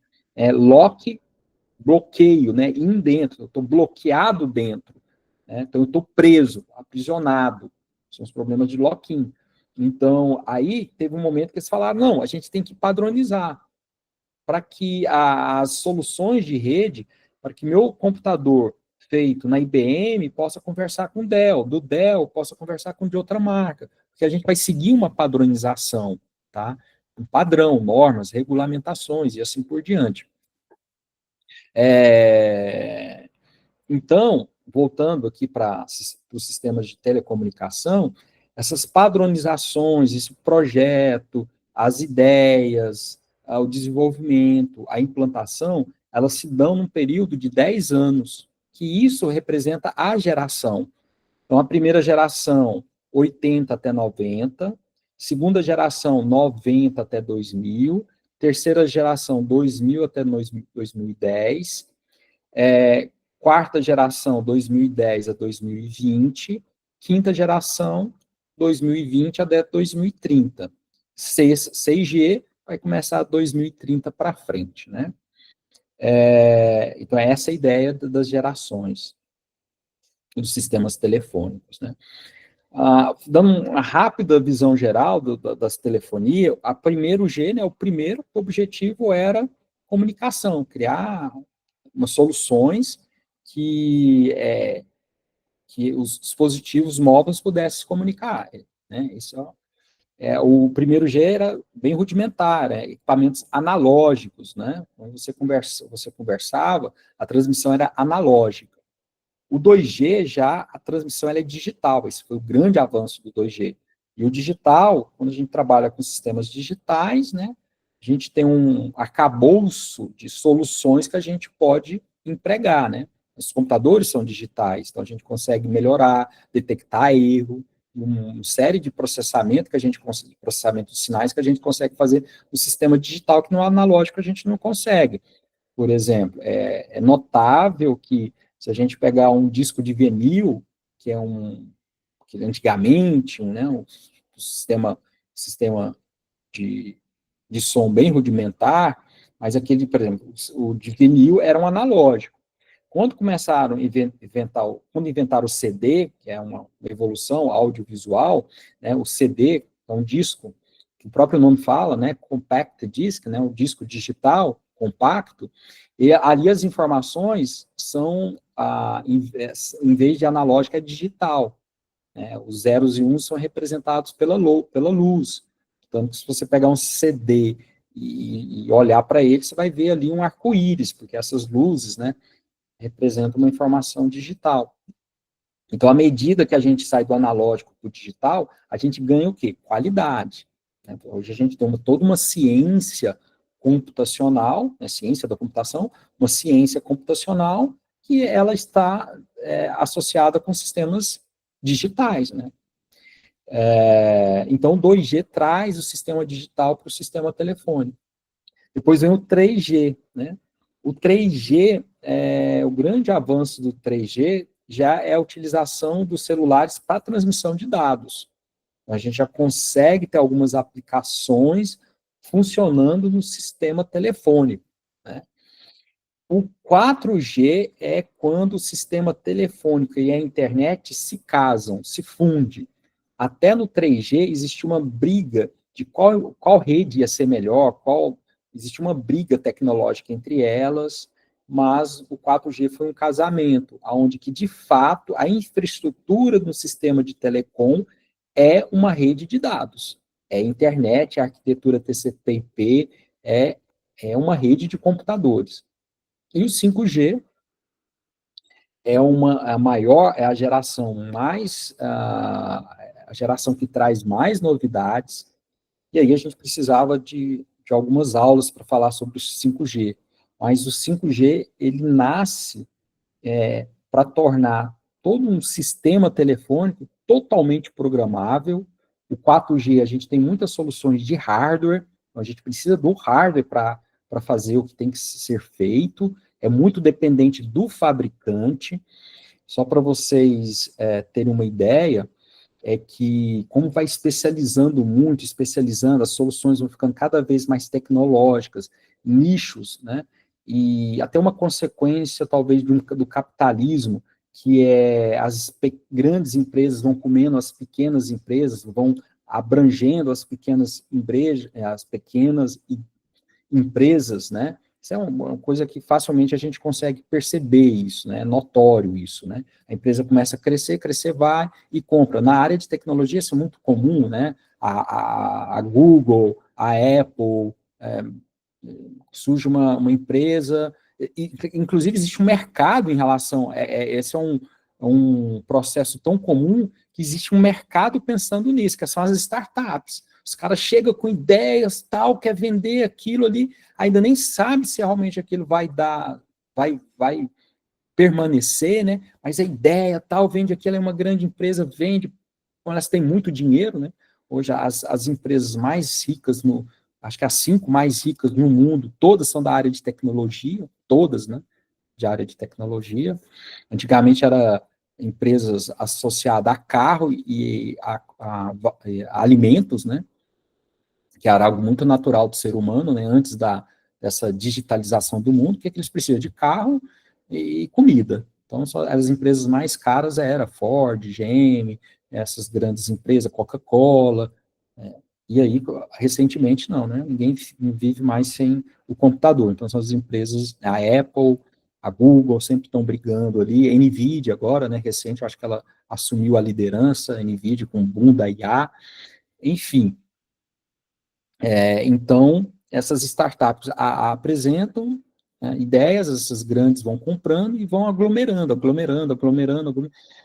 Lock, bloqueio, né? In dentro. Eu estou bloqueado dentro. Né? Então, eu estou preso, aprisionado. São os problemas de lock-in. Então, aí teve um momento que eles falaram, não, a gente tem que padronizar para que as soluções de rede, para que meu computador feito na IBM possa conversar com o Dell, do Dell possa conversar com de outra marca, porque a gente vai seguir uma padronização, tá? Um padrão, normas, regulamentações e assim por diante. Então, voltando aqui para os sistemas de telecomunicação, essas padronizações, esse projeto, as ideias, o desenvolvimento, a implantação, elas se dão num período de 10 anos, que isso representa a geração. Então, a primeira geração, 80 até 90, segunda geração, 90 até 2000, terceira geração, 2000 até 2010, quarta geração, 2010 a 2020, quinta geração, 2020 até 2030. 6G vai começar 2030 para frente, né? Então, é essa a ideia das gerações dos sistemas telefônicos, né? Dando uma rápida visão geral das telefonias, a primeiro G, né, o primeiro objetivo era comunicação, criar umas soluções que os dispositivos móveis pudessem se comunicar, né? Isso o primeiro G era bem rudimentar, equipamentos analógicos, né? Quando você conversava, a transmissão era analógica. O 2G já, a transmissão ela é digital, esse foi o grande avanço do 2G. E o digital, quando a gente trabalha com sistemas digitais, né, a gente tem um arcabouço de soluções que a gente pode empregar, né? Os computadores são digitais, então a gente consegue melhorar, detectar erro, uma série de processamento processamento de sinais que a gente consegue fazer no sistema digital que no analógico a gente não consegue. Por exemplo, é notável que se a gente pegar um disco de vinil, que é que antigamente, né, um sistema de som bem rudimentar, mas aquele, por exemplo, o de vinil era um analógico. Quando começaram a inventaram o CD, que é uma evolução audiovisual, né, o CD é um disco, que o próprio nome fala, né, compact disc, né, um disco digital, compacto, e ali as informações são, em vez de analógica, é digital. Né, os zeros e uns são representados pela luz. Portanto, se você pegar um CD e olhar para ele, você vai ver ali um arco-íris, porque essas luzes, né, representa uma informação digital. Então, à medida que a gente sai do analógico para o digital, a gente ganha o quê? Qualidade. Né? Hoje a gente tem toda uma ciência computacional, né, ciência da computação, uma ciência computacional que ela está associada com sistemas digitais. Né? Então, o 2G traz o sistema digital para o sistema telefônico. Depois vem o 3G, né? O 3G, o grande avanço do 3G, já é a utilização dos celulares para transmissão de dados. A gente já consegue ter algumas aplicações funcionando no sistema telefônico, né? O 4G é quando o sistema telefônico e a internet se casam, se fundem. Até no 3G existe uma briga de qual rede ia ser melhor, existe uma briga tecnológica entre elas, mas o 4G foi um casamento, onde que, de fato, a infraestrutura do sistema de telecom é uma rede de dados. É internet, a arquitetura TCP/IP, é uma rede de computadores. E o 5G é a geração a geração que traz mais novidades, e aí a gente precisava de algumas aulas para falar sobre o 5G. Mas o 5G, ele nasce para tornar todo um sistema telefônico totalmente programável. O 4G, a gente tem muitas soluções de hardware, a gente precisa do hardware para fazer o que tem que ser feito, é muito dependente do fabricante. Só para vocês terem uma ideia, é que, como vai especializando muito, especializando, as soluções vão ficando cada vez mais tecnológicas, nichos, né? E até uma consequência, talvez, do capitalismo, que é as grandes empresas vão comendo as pequenas empresas, vão abrangendo as pequenas empresas, né? Isso é uma coisa que facilmente a gente consegue perceber isso, né? É notório isso, né? A empresa começa a crescer, crescer, vai e compra. Na área de tecnologia isso é muito comum, né? A Google, a Apple, surge uma empresa, inclusive existe um mercado em relação, esse é um processo tão comum que existe um mercado pensando nisso, que são as startups. Os caras chegam com ideias, tal, quer vender aquilo ali, ainda nem sabe se realmente aquilo vai dar, vai permanecer, né? Mas a ideia, tal, vende aquilo, é uma grande empresa, vende, elas têm muito dinheiro, né? Hoje as empresas mais ricas, acho que as 5 mais ricas no mundo, todas são da área de tecnologia, todas, né? De área de tecnologia. Antigamente era empresas associadas a carro e a alimentos, né? Que era algo muito natural do ser humano, né, antes dessa digitalização do mundo, que é que eles precisam de carro e comida. Então, as empresas mais caras eram Ford, GM, essas grandes empresas, Coca-Cola, e aí, recentemente, não, né, ninguém vive mais sem o computador. Então, são as empresas, a Apple, a Google, sempre estão brigando ali, a NVIDIA agora, né, recente, eu acho que ela assumiu a liderança, a NVIDIA com o boom da IA, enfim, então, essas startups apresentam ideias, essas grandes vão comprando e vão aglomerando.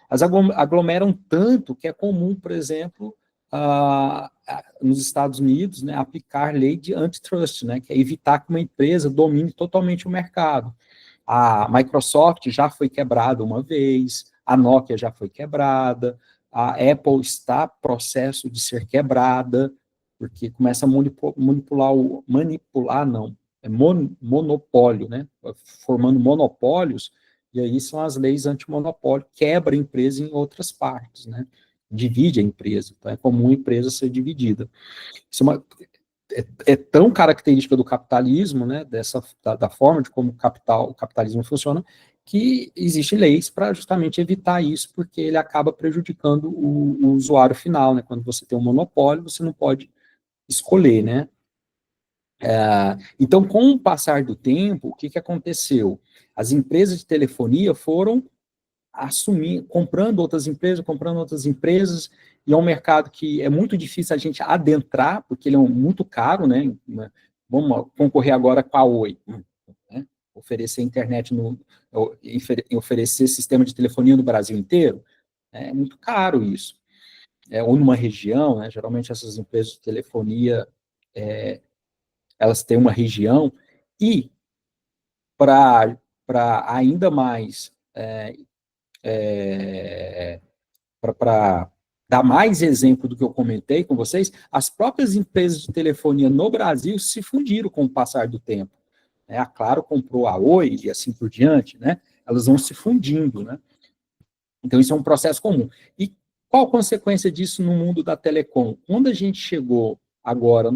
As aglomeram tanto que é comum, por exemplo, nos Estados Unidos, né, aplicar lei de antitrust, né, que é evitar que uma empresa domine totalmente o mercado. A Microsoft já foi quebrada uma vez, a Nokia já foi quebrada, a Apple está em processo de ser quebrada, porque começa a monopólio, né? Formando monopólios, e aí são as leis antimonopólio, quebra a empresa em outras partes, né? Divide a empresa, então é comum a empresa ser dividida. Isso é tão característica do capitalismo, né? Da forma de como o capitalismo funciona, que existem leis para justamente evitar isso, porque ele acaba prejudicando o usuário final, né? Quando você tem um monopólio, você não pode escolher, né? Então, com o passar do tempo, o que aconteceu? As empresas de telefonia foram comprando outras empresas, e é um mercado que é muito difícil a gente adentrar, porque ele é muito caro, né? Vamos concorrer agora com a Oi, né? Oferecer internet, oferecer sistema de telefonia no Brasil inteiro, é muito caro isso. Ou numa região, né? Geralmente essas empresas de telefonia, elas têm uma região, e para ainda mais, para dar mais exemplo do que eu comentei com vocês, as próprias empresas de telefonia no Brasil se fundiram com o passar do tempo. A Claro comprou a Oi e assim por diante, né? Elas vão se fundindo, né? Então, isso é um processo comum. E qual a consequência disso no mundo da telecom? Quando a gente chegou agora,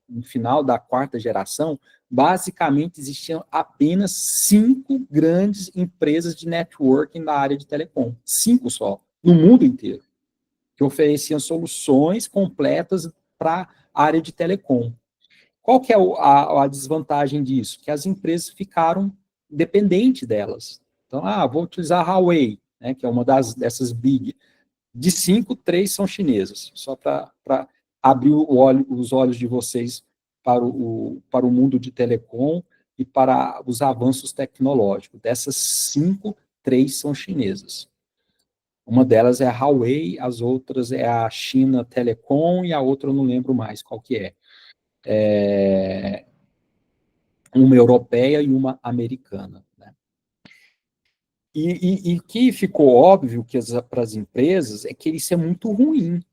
no final da quarta geração, basicamente existiam apenas 5 grandes empresas de networking na área de telecom. 5 só, no mundo inteiro, que ofereciam soluções completas para a área de telecom. Qual que é a desvantagem disso? Que as empresas ficaram dependentes delas. Então, vou utilizar a Huawei, né, que é uma dessas big. De 5, 3 são chinesas. Só para abrir os olhos de vocês para o mundo de telecom e para os avanços tecnológicos. Dessas 5, 3 são chinesas. Uma delas é a Huawei, as outras é a China Telecom e a outra eu não lembro mais qual que é. Uma europeia e uma americana. Né? E que ficou óbvio que para as empresas é que isso é muito ruim,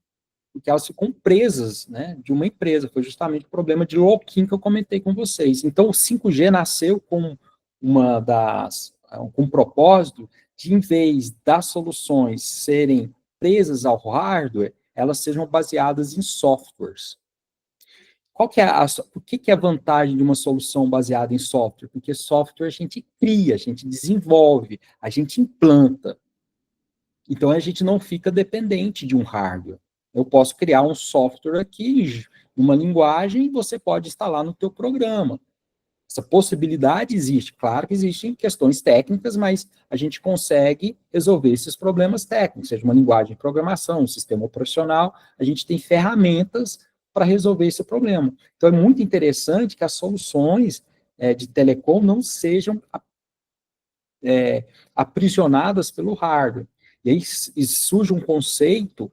porque elas ficam presas, né, de uma empresa. Foi justamente o problema de lock-in que eu comentei com vocês. Então, o 5G nasceu com com um propósito de, em vez das soluções serem presas ao hardware, elas sejam baseadas em softwares. Qual que é por que é a vantagem de uma solução baseada em software? Porque software a gente cria, a gente desenvolve, a gente implanta. Então, a gente não fica dependente de um hardware. Eu posso criar um software aqui, uma linguagem, e você pode instalar no teu programa. Essa possibilidade existe. Claro que existem questões técnicas, mas a gente consegue resolver esses problemas técnicos, seja uma linguagem de programação, um sistema operacional, a gente tem ferramentas para resolver esse problema. Então, é muito interessante que as soluções de telecom não sejam aprisionadas pelo hardware. E aí surge um conceito,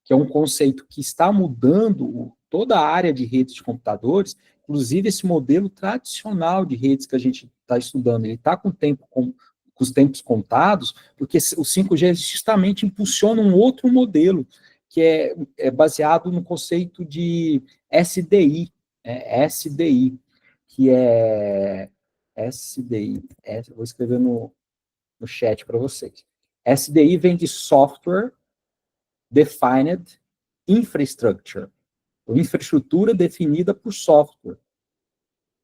que é um conceito que está mudando toda a área de redes de computadores, inclusive esse modelo tradicional de redes que a gente está estudando, ele está com os tempos contados, porque o 5G justamente impulsiona um outro modelo, que é baseado no conceito de SDI, SDI, que é SDI, vou escrever no chat para vocês. SDI vem de Software Defined Infrastructure, ou infraestrutura definida por software.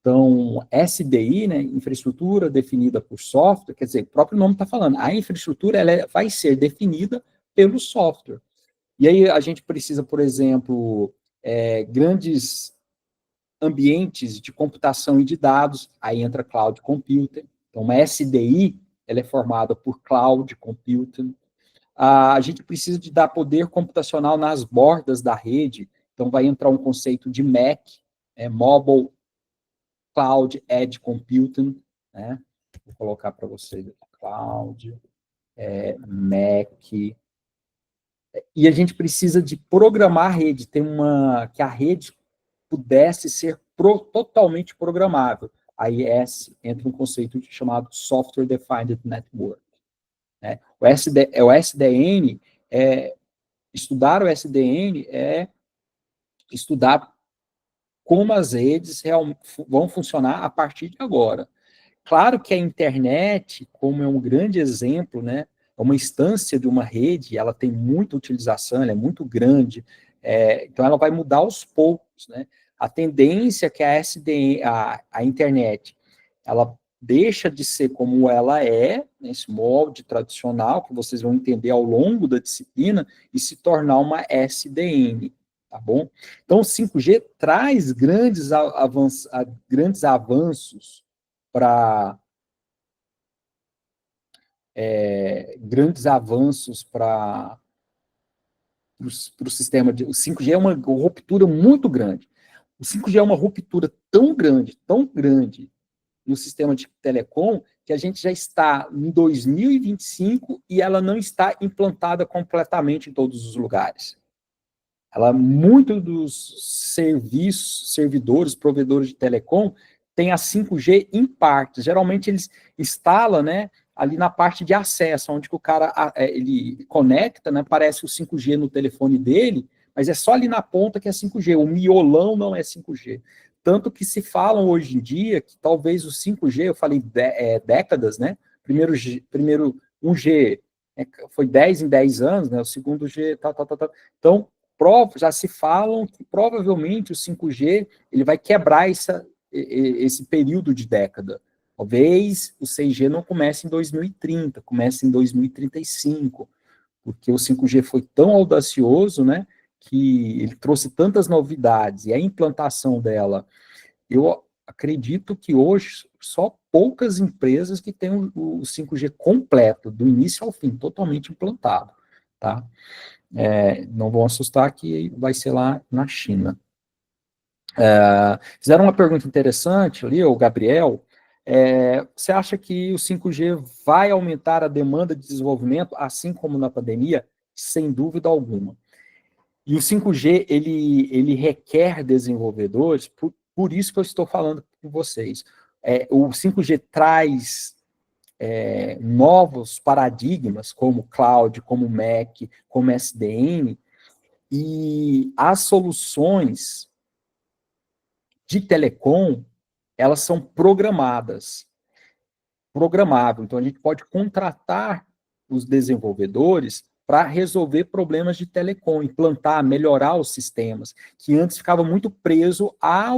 Então, SDI, né, infraestrutura definida por software, quer dizer, o próprio nome está falando, a infraestrutura ela vai ser definida pelo software. E aí a gente precisa, por exemplo, grandes ambientes de computação e de dados, aí entra Cloud Computing. Então, uma SDI, ela é formada por Cloud Computing. A gente precisa de dar poder computacional nas bordas da rede, então vai entrar um conceito de MAC, Mobile Cloud Edge Computing, né? Vou colocar para vocês aqui, Cloud, MAC. E a gente precisa de programar a rede, que a rede pudesse ser totalmente programável. Aí entra um conceito chamado Software Defined Network. Né? O SDN, estudar o SDN é estudar como as redes vão funcionar a partir de agora. Claro que a internet, como é um grande exemplo, né, é uma instância de uma rede, ela tem muita utilização, ela é muito grande, então ela vai mudar aos poucos, né? A tendência é que a internet, ela deixa de ser como ela é, nesse molde tradicional, que vocês vão entender ao longo da disciplina, e se tornar uma SDN, tá bom? Então, o 5G traz grandes avanços para o sistema o 5G é uma ruptura muito grande. O 5G é uma ruptura tão grande no sistema de telecom, que a gente já está em 2025 e ela não está implantada completamente em todos os lugares. Muito dos servidores, provedores de telecom, tem a 5G em partes. Geralmente eles instalam, né, ali na parte de acesso, onde que o cara ele conecta, né, parece o 5G no telefone dele, mas é só ali na ponta que é 5G. O miolão não é 5G. Tanto que se falam hoje em dia que talvez o 5G, eu falei décadas, né? Primeiro 1G foi 10 em 10 anos, né, o segundo G, tal. Então, já se falam que provavelmente o 5G ele vai quebrar esse período de década. Talvez o 6G não comece em 2030, comece em 2035, porque o 5G foi tão audacioso, né, que ele trouxe tantas novidades, e a implantação dela, eu acredito que hoje só poucas empresas que têm o 5G completo, do início ao fim, totalmente implantado, tá? Não vão assustar que vai ser lá na China. Fizeram uma pergunta interessante ali, o Gabriel, você acha que o 5G vai aumentar a demanda de desenvolvimento, assim como na pandemia? Sem dúvida alguma. E o 5G, ele requer desenvolvedores, por isso que eu estou falando com vocês. O 5G traz novos paradigmas, como cloud, como Mac, como SDN, e as soluções de telecom, elas são programáveis. Então, a gente pode contratar os desenvolvedores para resolver problemas de telecom, implantar, melhorar os sistemas, que antes ficava muito preso a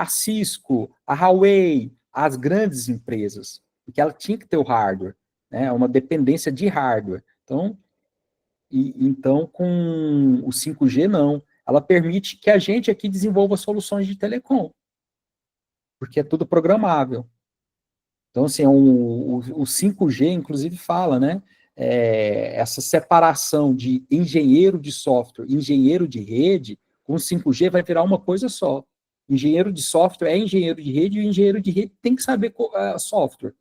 Cisco, a Huawei, às grandes empresas, porque ela tinha que ter o hardware, né, uma dependência de hardware. Então, com o 5G, não. Ela permite que a gente aqui desenvolva soluções de telecom, porque é tudo programável. Então, assim, o 5G, inclusive, fala, né? Essa separação de engenheiro de software e engenheiro de rede, com o 5G vai virar uma coisa só. Engenheiro de software é engenheiro de rede, e o engenheiro de rede tem que saber software.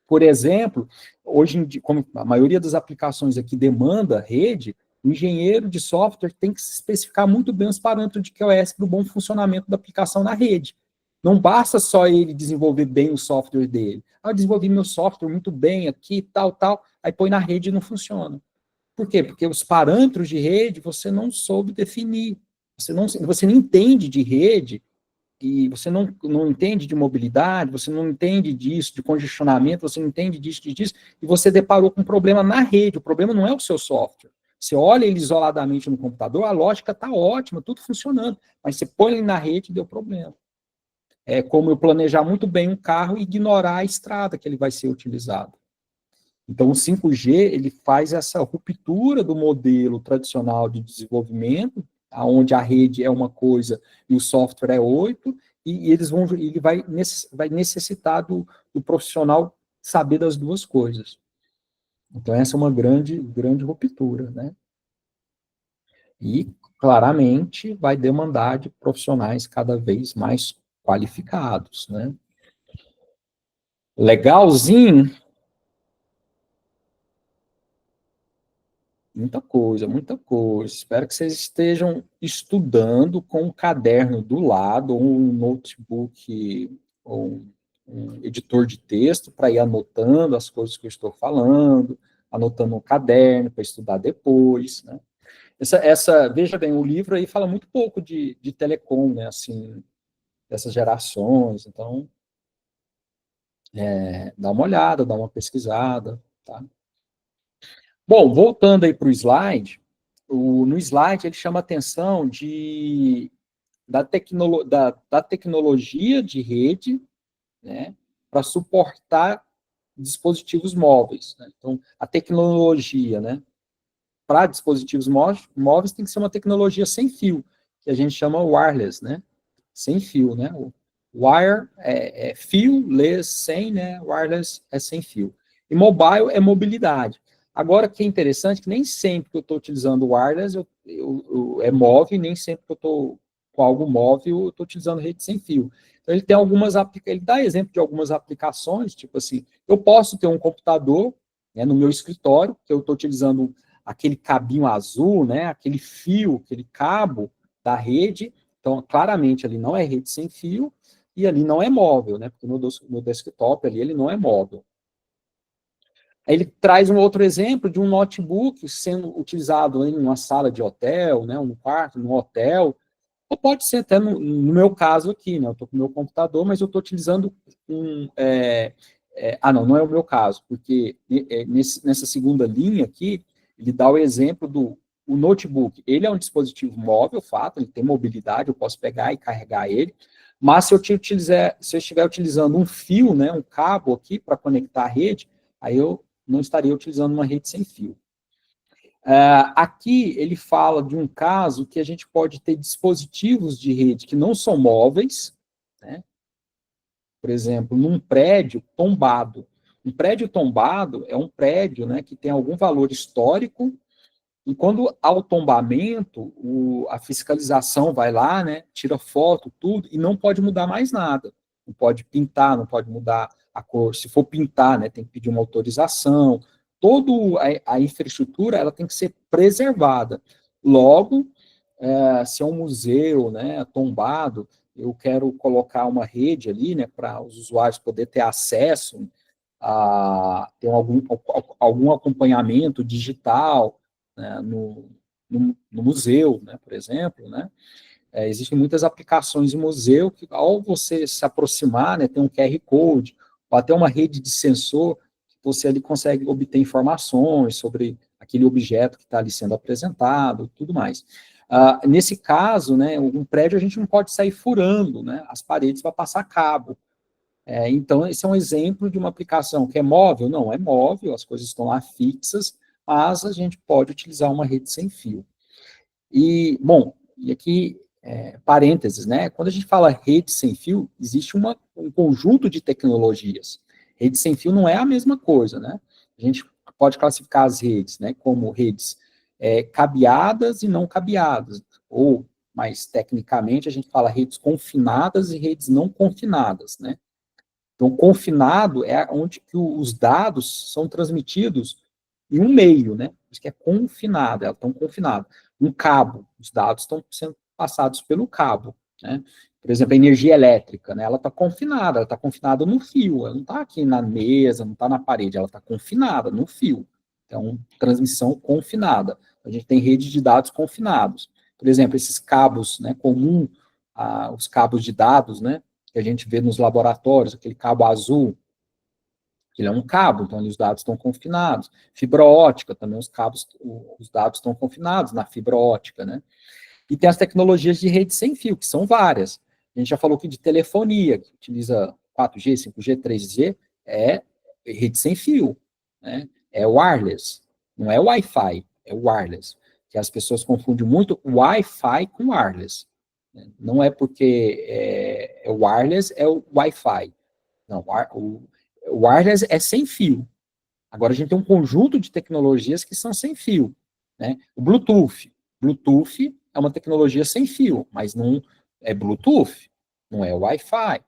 Por exemplo, hoje em dia, como a maioria das aplicações aqui demanda rede, o engenheiro de software tem que especificar muito bem os parâmetros de QoS para o bom funcionamento da aplicação na rede. Não basta só ele desenvolver bem o software dele. Eu desenvolvi meu software muito bem aqui, tal, aí põe na rede e não funciona. Por quê? Porque os parâmetros de rede você não soube definir. Você não entende de rede, e você não entende de mobilidade, você não entende disso, de congestionamento, você não entende disso, e você deparou com um problema na rede. O problema não é o seu software. Você olha ele isoladamente no computador, a lógica está ótima, tudo funcionando, mas você põe ele na rede e deu problema. É como eu planejar muito bem um carro e ignorar a estrada que ele vai ser utilizado. Então, o 5G, ele faz essa ruptura do modelo tradicional de desenvolvimento, onde a rede é uma coisa e o software é outra, e ele vai necessitar do profissional saber das duas coisas. Então, essa é uma grande ruptura, né? E, claramente, vai demandar de profissionais cada vez mais qualificados, né? Legalzinho? Muita coisa, muita coisa. Espero que vocês estejam estudando com um caderno do lado, ou um notebook, ou um editor de texto, para ir anotando as coisas que eu estou falando, anotando um caderno para estudar depois, né? Veja bem, o livro aí fala muito pouco de telecom, né, assim, dessas gerações, então, dá uma olhada, dá uma pesquisada, tá? Bom, voltando aí para o slide, no slide ele chama a atenção da tecnologia de rede, né, para suportar dispositivos móveis, né? Então, a tecnologia, né, para dispositivos móveis tem que ser uma tecnologia sem fio, que a gente chama wireless, né? Sem fio, né? O wire é fio, less, sem, né? Wireless é sem fio. E mobile é mobilidade. Agora, o que é interessante, que nem sempre que eu estou utilizando o wireless é móvel, nem sempre que eu estou com algo móvel, eu estou utilizando rede sem fio. Então, ele dá exemplo de algumas aplicações, tipo assim, eu posso ter um computador, né, no meu escritório, que eu estou utilizando aquele cabinho azul, né, aquele fio, aquele cabo da rede. Então, claramente, ali não é rede sem fio e ali não é móvel, né, porque no desktop ali ele não é móvel. Aí ele traz um outro exemplo de um notebook sendo utilizado em uma sala de hotel, né, um quarto, num hotel, ou pode ser até no meu caso aqui, né, eu estou com o meu computador, mas eu estou utilizando não é o meu caso, porque nessa segunda linha aqui, ele dá o exemplo do notebook. Ele é um dispositivo móvel, fato, ele tem mobilidade, eu posso pegar e carregar ele, mas se eu estiver utilizando um fio, né, um cabo aqui para conectar a rede, aí eu não estaria utilizando uma rede sem fio. Aqui ele fala de um caso que a gente pode ter dispositivos de rede que não são móveis, né? Por exemplo, num prédio tombado. Um prédio tombado é um prédio, né, que tem algum valor histórico, e quando há o tombamento, a fiscalização vai lá, né, tira foto, tudo, e não pode mudar mais nada. Não pode pintar, não pode mudar a cor. Se for pintar, né, tem que pedir uma autorização. Toda a infraestrutura ela tem que ser preservada. Logo, se é um museu, né, tombado, eu quero colocar uma rede ali, né, para os usuários poderem ter acesso a ter algum acompanhamento digital, né, no museu, né, por exemplo, né. Existem muitas aplicações em museu que, ao você se aproximar, né, tem um QR Code, ou até uma rede de sensor, que você ali consegue obter informações sobre aquele objeto que está ali sendo apresentado, tudo mais. Nesse caso, né, um prédio a gente não pode sair furando, né, as paredes para passar cabo. Então, esse é um exemplo de uma aplicação que é móvel? Não, é móvel, as coisas estão lá fixas, mas a gente pode utilizar uma rede sem fio. E, bom, e aqui, parênteses, né? Quando a gente fala rede sem fio, existe um conjunto de tecnologias. Rede sem fio não é a mesma coisa, né? A gente pode classificar as redes, né, como redes cabeadas e não cabeadas, ou, mais tecnicamente, a gente fala redes confinadas e redes não confinadas, né? Então, confinado é onde que os dados são transmitidos em um meio, né? Isso que é confinado, elas estão confinadas. Um cabo, os dados estão sendo passados pelo cabo, né? Por exemplo, a energia elétrica, né? Ela está confinada no fio, ela não está aqui na mesa, não está na parede, ela está confinada no fio. Então, transmissão confinada. A gente tem rede de dados confinados. Por exemplo, esses cabos, né, comum, os cabos de dados, né, que a gente vê nos laboratórios, aquele cabo azul, ele é um cabo, então ali os dados estão confinados. Fibra ótica, também os dados estão confinados na fibra ótica, né? E tem as tecnologias de rede sem fio, que são várias. A gente já falou aqui de telefonia, que utiliza 4G, 5G, 3G, é rede sem fio, né? É wireless, não é Wi-Fi, é wireless. Que as pessoas confundem muito Wi-Fi com wireless. Não é porque é wireless, é o Wi-Fi. Não, o wireless é sem fio. Agora a gente tem um conjunto de tecnologias que são sem fio, né? O Bluetooth. Bluetooth é uma tecnologia sem fio, mas não é Bluetooth, não é Wi-Fi.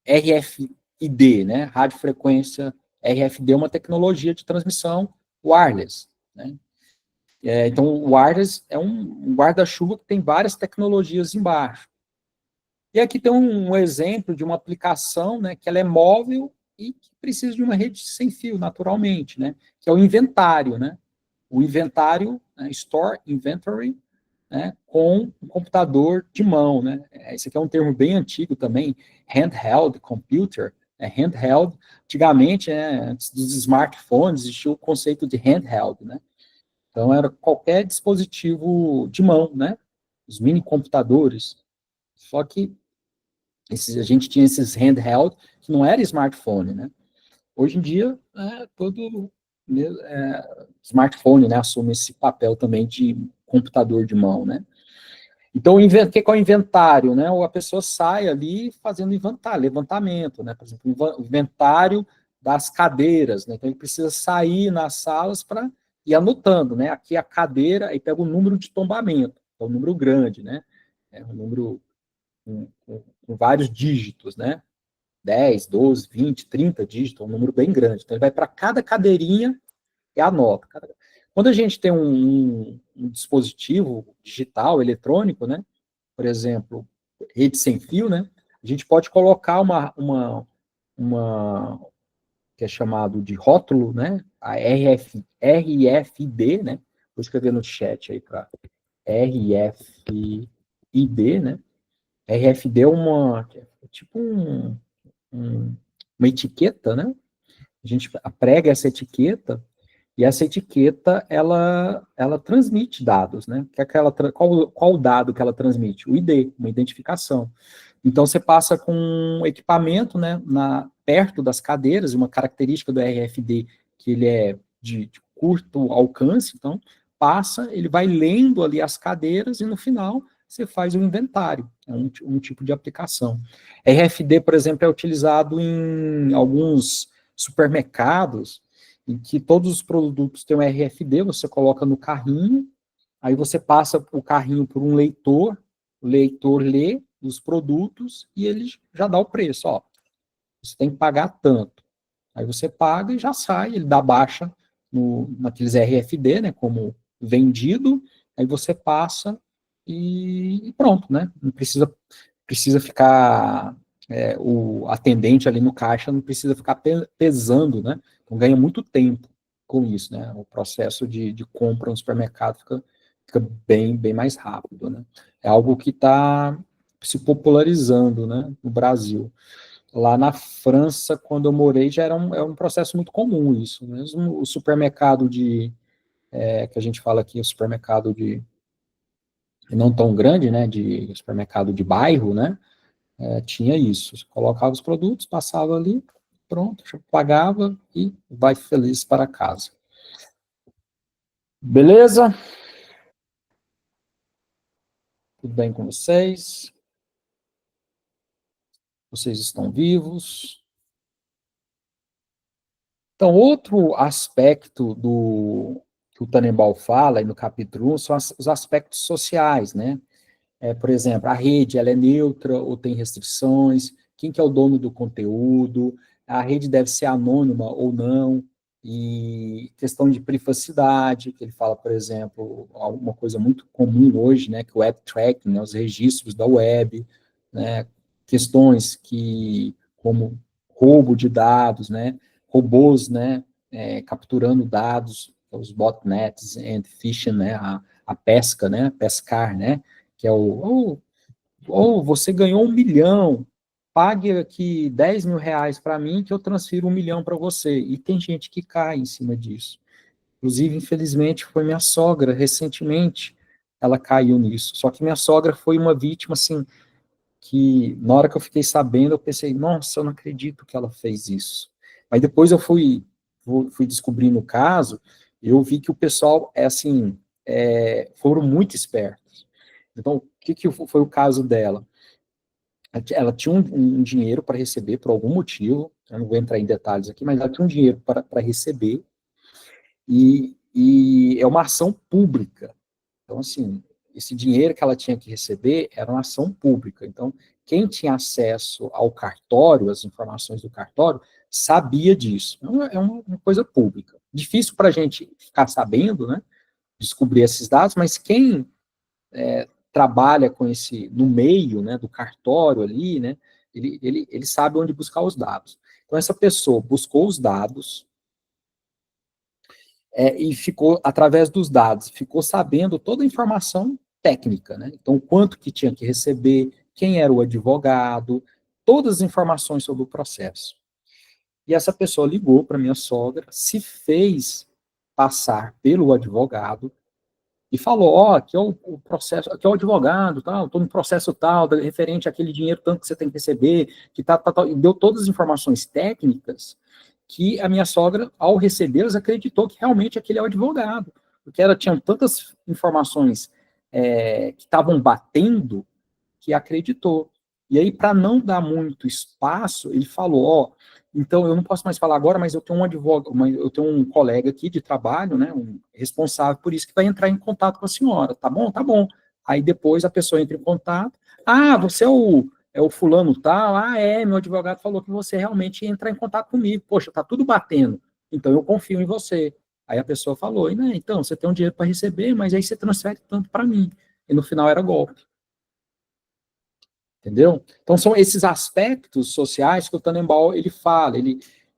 RFID, né? Radiofrequência RFID é uma tecnologia de transmissão wireless, né? Então, o wireless é um guarda-chuva que tem várias tecnologias embaixo. E aqui tem um exemplo de uma aplicação, né, que ela é móvel e que precisa de uma rede sem fio, naturalmente, né, que é o inventário, né? O inventário, né, Store Inventory, né, com um computador de mão, né? Esse aqui é um termo bem antigo também, handheld computer, handheld. Antigamente, antes dos smartphones, existia o conceito de handheld, né? Então, era qualquer dispositivo de mão, né? Os mini computadores. Só que a gente tinha esses handheld que não era smartphone, né? Hoje em dia, todo smartphone, né, assume esse papel também de computador de mão, né? Então, o que é o inventário, né? Ou a pessoa sai ali fazendo inventário, levantamento, né? Por exemplo, o inventário das cadeiras, né? Então, ele precisa sair nas salas para ir anotando, né? Aqui a cadeira, aí pega o número de tombamento, é um número grande, né? É um número com vários dígitos, né? 10, 12, 20, 30 dígitos, é um número bem grande. Então, ele vai para cada cadeirinha e anota. Quando a gente tem um dispositivo digital, eletrônico, né? Por exemplo, rede sem fio, né? A gente pode colocar uma que é chamado de rótulo, né? A RFID, né? Vou escrever no chat aí para RFID, né? RFID é uma tipo uma etiqueta, né? A gente prega essa etiqueta, e essa etiqueta, ela transmite dados, né? Qual o dado que ela transmite? O ID, uma identificação. Então, você passa com um equipamento, né, perto das cadeiras, uma característica do RFD, que ele é de curto alcance, então, passa, ele vai lendo ali as cadeiras, e no final, você faz um inventário, é um tipo de aplicação. RFD, por exemplo, é utilizado em alguns supermercados, em que todos os produtos têm um RFD, você coloca no carrinho, aí você passa o carrinho por um leitor, o leitor lê os produtos e ele já dá o preço, ó, você tem que pagar tanto. Aí você paga e já sai, ele dá baixa naqueles RFD, né, como vendido, aí você passa e pronto, né, não precisa ficar, o atendente ali no caixa não precisa ficar pesando, né, então ganha muito tempo com isso, né, o processo de compra no supermercado fica bem mais rápido, né, é algo que está se popularizando, né, no Brasil. Lá na França, quando eu morei, já era um processo muito comum isso. Mesmo o supermercado que a gente fala aqui, o supermercado não tão grande, né, de supermercado de bairro, né, tinha isso. Você colocava os produtos, passava ali, pronto, pagava e vai feliz para casa. Beleza? Tudo bem com vocês? Vocês estão vivos? Então, outro aspecto que o Tannenbaum fala aí no capítulo 1 são os aspectos sociais, né? Por exemplo, a rede, ela é neutra ou tem restrições? Quem que é o dono do conteúdo? A rede deve ser anônima ou não? E questão de privacidade, que ele fala, por exemplo, uma coisa muito comum hoje, né, que o web tracking, né, os registros da web, né, questões como roubo de dados, né, robôs, né, capturando dados, os botnets and phishing, né, a pesca, né, pescar, né, que é ou você ganhou 1 milhão, pague aqui 10 mil reais para mim que eu transfiro 1 milhão para você. E tem gente que cai em cima disso. Inclusive, infelizmente, foi minha sogra, recentemente, ela caiu nisso. Só que minha sogra foi uma vítima, assim, que na hora que eu fiquei sabendo, eu pensei, nossa, eu não acredito que ela fez isso. Mas depois eu fui descobrindo o caso, eu vi que o pessoal, assim, foram muito espertos. Então, o que foi o caso dela? Ela tinha um dinheiro para receber por algum motivo, eu não vou entrar em detalhes aqui, mas ela tinha um dinheiro para receber, e é uma ação pública. Então, assim, esse dinheiro que ela tinha que receber era uma ação pública. Então, quem tinha acesso ao cartório, as informações do cartório, sabia disso. É uma coisa pública. Difícil para a gente ficar sabendo, né? Descobrir esses dados, mas quem trabalha com no meio, né, do cartório ali, né, ele sabe onde buscar os dados. Então, essa pessoa buscou os dados, e ficou, através dos dados, ficou sabendo toda a informação técnica, né? Então, quanto que tinha que receber, quem era o advogado, todas as informações sobre o processo. E essa pessoa ligou para minha sogra, se fez passar pelo advogado, e falou, ó, aqui é o processo, aqui é o advogado, tal, estou no processo tal, referente àquele dinheiro tanto que você tem que receber, que e deu todas as informações técnicas que a minha sogra, ao recebê-las, acreditou que realmente aquele é o advogado, porque ela tinha tantas informações que estavam batendo, que acreditou. E aí, para não dar muito espaço, ele falou, ó, então eu não posso mais falar agora, mas eu tenho um advogado, eu tenho um colega aqui de trabalho, né, um responsável por isso, que vai entrar em contato com a senhora, tá bom? Tá bom. Aí depois a pessoa entra em contato, você é o fulano tal, meu advogado falou que você realmente ia entrar em contato comigo, poxa, tá tudo batendo, então eu confio em você. Aí a pessoa falou, né, então, você tem um dinheiro para receber, mas aí você transfere tanto para mim. E no final era golpe. Entendeu? Então, são esses aspectos sociais que o Tannenbaum ele fala,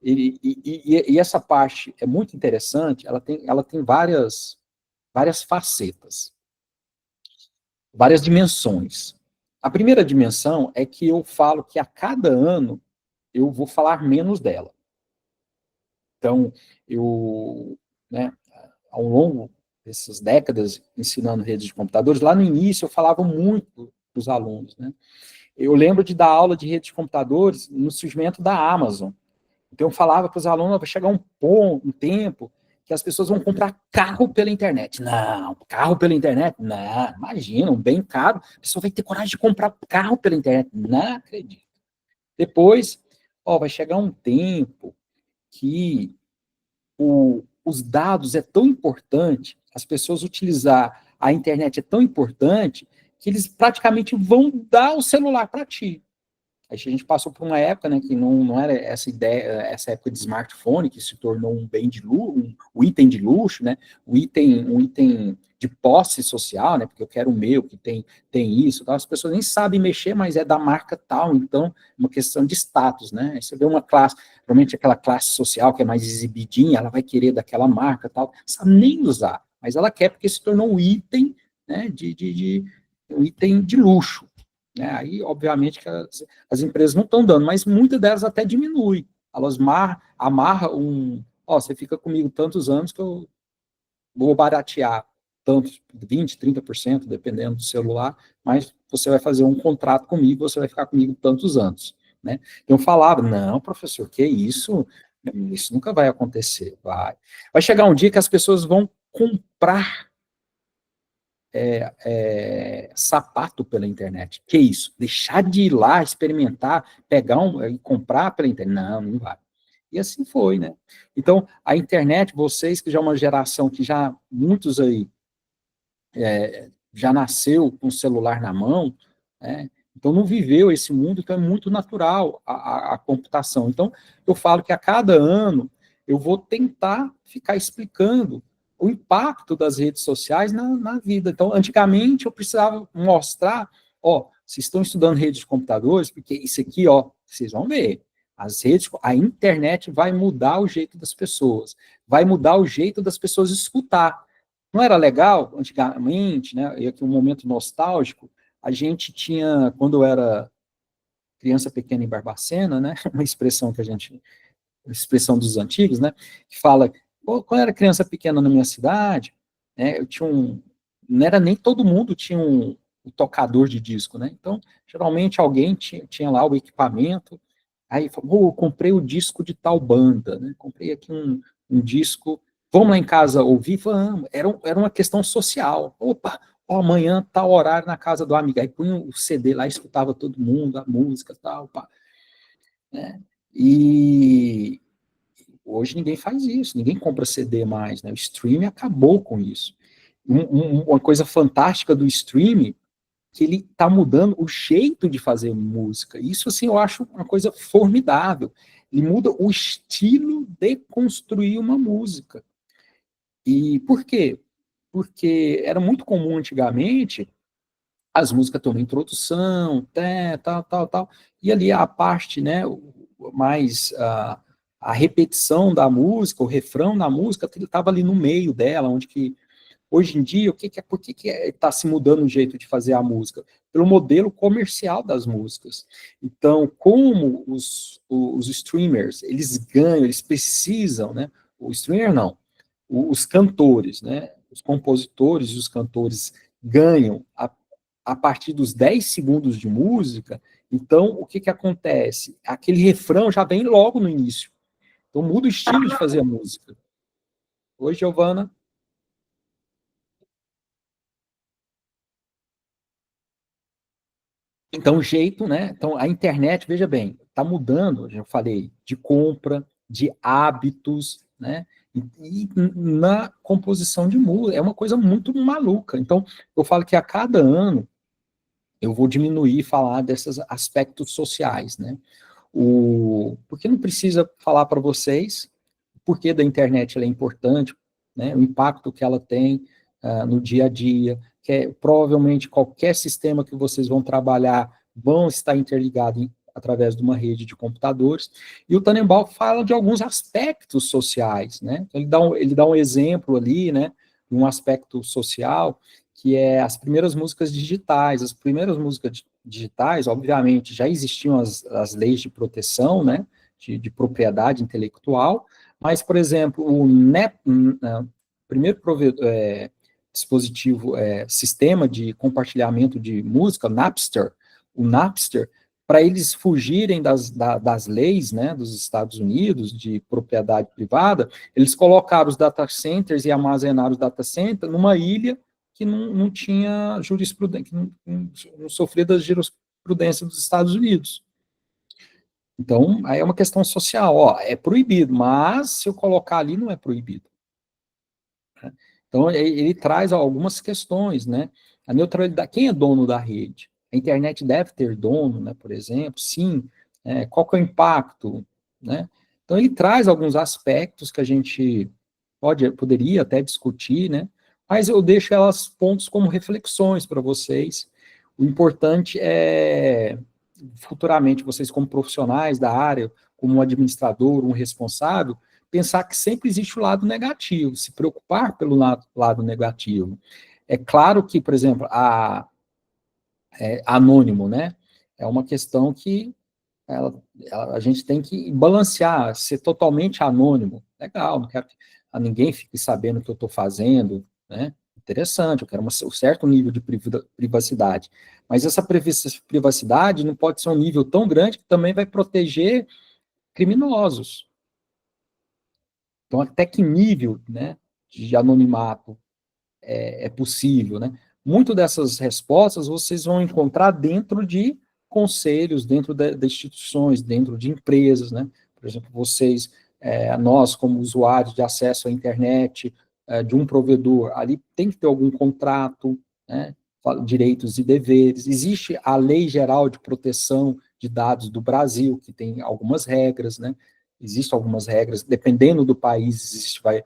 e essa parte é muito interessante, ela tem várias facetas, várias dimensões. A primeira dimensão é que eu falo que a cada ano eu vou falar menos dela. Então, eu, né, ao longo dessas décadas ensinando redes de computadores, lá no início eu falava muito para os alunos, né? Eu lembro de dar aula de redes de computadores no surgimento da Amazon. Então eu falava para os alunos, vai chegar um tempo que as pessoas vão comprar carro pela internet. Não, carro pela internet? Não, imagina, um bem caro. A pessoa vai ter coragem de comprar carro pela internet. Não acredito. Depois, vai chegar um tempo que os dados é tão importante, as pessoas utilizar a internet é tão importante, que eles praticamente vão dar o celular para ti. A gente passou por uma época, né, que não era essa ideia, essa época de smartphone, que se tornou um bem de luxo, um item de luxo, né, um item de posse social, né, porque eu quero o meu, que tem isso, tal. As pessoas nem sabem mexer, mas é da marca tal, então, é uma questão de status, né, aí você vê uma classe, provavelmente aquela classe social que é mais exibidinha, ela vai querer daquela marca, tal, não sabe nem usar, mas ela quer porque se tornou um item, né, um item de luxo. Né? Aí, obviamente, que as empresas não estão dando, mas muitas delas até diminuem. Elas amarram você fica comigo tantos anos que eu vou baratear tantos, 20%, 30%, dependendo do celular, mas você vai fazer um contrato comigo, você vai ficar comigo tantos anos. Né? Então, eu falava, não, professor, que isso? Isso nunca vai acontecer. Vai chegar um dia que as pessoas vão comprar sapato pela internet. Que isso? Deixar de ir lá, experimentar, pegar e comprar pela internet? Não vai. E assim foi, né? Então, a internet, vocês que já é uma geração que já, muitos aí, já nasceu com o celular na mão, né? Então não viveu esse mundo, então é muito natural a computação. Então, eu falo que a cada ano eu vou tentar ficar explicando o impacto das redes sociais na vida. Então, antigamente eu precisava mostrar, vocês estão estudando redes de computadores, porque isso aqui, vocês vão ver, a internet vai mudar o jeito das pessoas, vai mudar o jeito das pessoas escutar. Não era legal, antigamente, né, e aqui um momento nostálgico, a gente tinha, quando eu era criança pequena em Barbacena, né, uma expressão dos antigos, né, que fala, quando eu era criança pequena na minha cidade, né, eu tinha não era nem todo mundo tinha um tocador de disco, né, então, geralmente alguém tinha lá o equipamento, aí falou, eu comprei o disco de tal banda, né, comprei aqui um disco, vamos lá em casa ouvir? Vamos, era uma questão social, opa, amanhã, tal horário na casa do amigo, aí punha o CD lá, escutava todo mundo, a música, tal, pá, né, e hoje ninguém faz isso, ninguém compra CD mais, né, o streaming acabou com isso. Uma coisa fantástica do streaming que ele está mudando o jeito de fazer música. Isso, assim, eu acho uma coisa formidável. Ele muda o estilo de construir uma música. E por quê? Porque era muito comum antigamente as músicas terem uma introdução, tal, e ali a parte, né, mais a repetição da música, o refrão da música, ele estava ali no meio dela, onde que hoje em dia, por que está se mudando o jeito de fazer a música? Pelo modelo comercial das músicas. Então, como os streamers, eles ganham, eles precisam, né? O streamer não, os cantores, né? Os compositores e os cantores ganham a partir dos 10 segundos de música, então o que acontece? Aquele refrão já vem logo no início. Então muda o estilo de fazer a música. Oi, Giovana. Então, o jeito, né? Então, a internet, veja bem, está mudando, já falei, de compra, de hábitos, né? E na composição de música. É uma coisa muito maluca. Então, eu falo que a cada ano eu vou diminuir e falar desses aspectos sociais, né? Porque não precisa falar para vocês o porquê da internet ela é importante, né? O impacto que ela tem no dia a dia, que provavelmente qualquer sistema que vocês vão trabalhar vão estar interligados através de uma rede de computadores. E o Tannenbaum fala de alguns aspectos sociais, né? Ele dá um exemplo ali, né? Um aspecto social que é as primeiras músicas digitais, as primeiras músicas digitais, obviamente, já existiam as leis de proteção, né, de propriedade intelectual, mas, por exemplo, o primeiro dispositivo, sistema de compartilhamento de música, o Napster, para eles fugirem das leis, né, dos Estados Unidos, de propriedade privada, eles colocaram os data centers e armazenaram os data centers numa ilha que não tinha jurisprudência, que não sofria da jurisprudência dos Estados Unidos. Então, aí é uma questão social, ó, é proibido, mas se eu colocar ali, não é proibido. Então, ele traz algumas questões, né? A neutralidade, quem é dono da rede? A internet deve ter dono, né, por exemplo? Sim. Qual que é o impacto, né? Então, ele traz alguns aspectos que a gente poderia até discutir, né? Mas eu deixo elas pontos como reflexões para vocês. O importante é, futuramente, vocês como profissionais da área, como um administrador, um responsável, pensar que sempre existe o lado negativo, se preocupar pelo lado negativo. É claro que, por exemplo, anônimo, né? É uma questão que a gente tem que balancear, ser totalmente anônimo. Legal, não quero que ninguém fique sabendo o que eu estou fazendo, né? Interessante, eu quero um certo nível de privacidade. Mas essa privacidade não pode ser um nível tão grande que também vai proteger criminosos. Então, até que nível, né, de anonimato é possível, né? Muito dessas respostas vocês vão encontrar dentro de conselhos, dentro de instituições, dentro de empresas, né? Por exemplo, vocês, nós como usuários de acesso à internet de um provedor, ali tem que ter algum contrato, né? Direitos e deveres. Existe a Lei Geral de Proteção de Dados do Brasil, que tem algumas regras, né? Existem algumas regras, dependendo do país, vai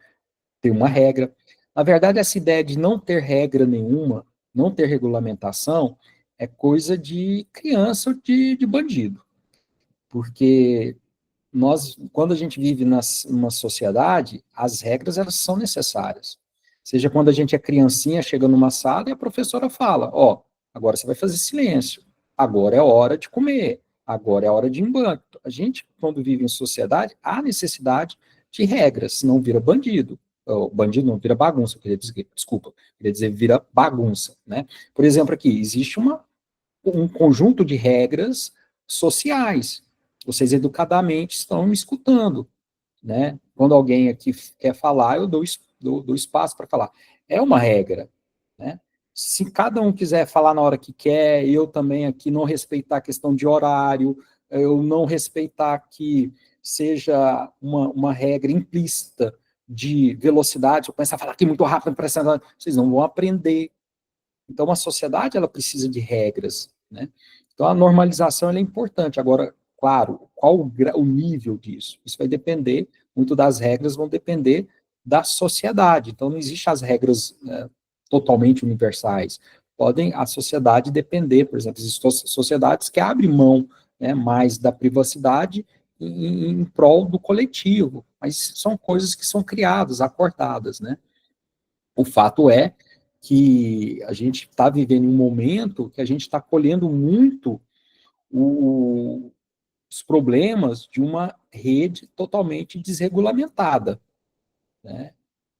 ter uma regra. Na verdade, essa ideia de não ter regra nenhuma, não ter regulamentação, é coisa de criança ou de bandido. Porque quando a gente vive numa sociedade, as regras elas são necessárias. Seja quando a gente é criancinha, chega numa sala e a professora fala, ó, agora você vai fazer silêncio, agora é hora de comer, agora é hora de ir em banco. A gente, quando vive em sociedade, há necessidade de regras, senão vira bandido. Bandido não, vira bagunça, queria dizer vira bagunça, né? Por exemplo, aqui, existe um conjunto de regras sociais. Vocês educadamente estão me escutando, né? Quando alguém aqui quer falar, eu dou espaço para falar. É uma regra, né? Se cada um quiser falar na hora que quer, eu também aqui não respeitar a questão de horário, eu não respeitar que seja uma regra implícita de velocidade, eu começar a falar aqui muito rápido, vocês não vão aprender. Então, a sociedade, ela precisa de regras, né? Então, a normalização, ela é importante. Agora, claro, qual o nível disso? Isso vai depender, muito das regras vão depender da sociedade. Então, não existem as regras totalmente universais. A sociedade depender, por exemplo, existem sociedades que abrem mão, né, mais da privacidade em prol do coletivo, mas são coisas que são criadas, acordadas, né? O fato é que a gente está vivendo um momento que a gente está colhendo muito os problemas de uma rede totalmente desregulamentada, né?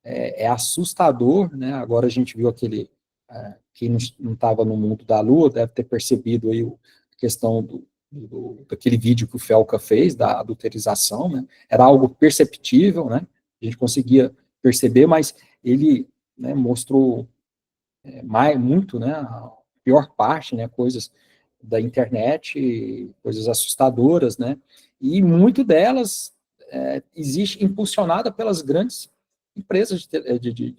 É assustador, né? Agora a gente viu quem não estava no mundo da Lua deve ter percebido aí a questão daquele vídeo que o Felca fez, da adulterização, né? Era algo perceptível, né? A gente conseguia perceber, mas ele, né, mostrou muito, né, a pior parte, né, coisas da internet, coisas assustadoras, né, e muito delas existe impulsionada pelas grandes empresas,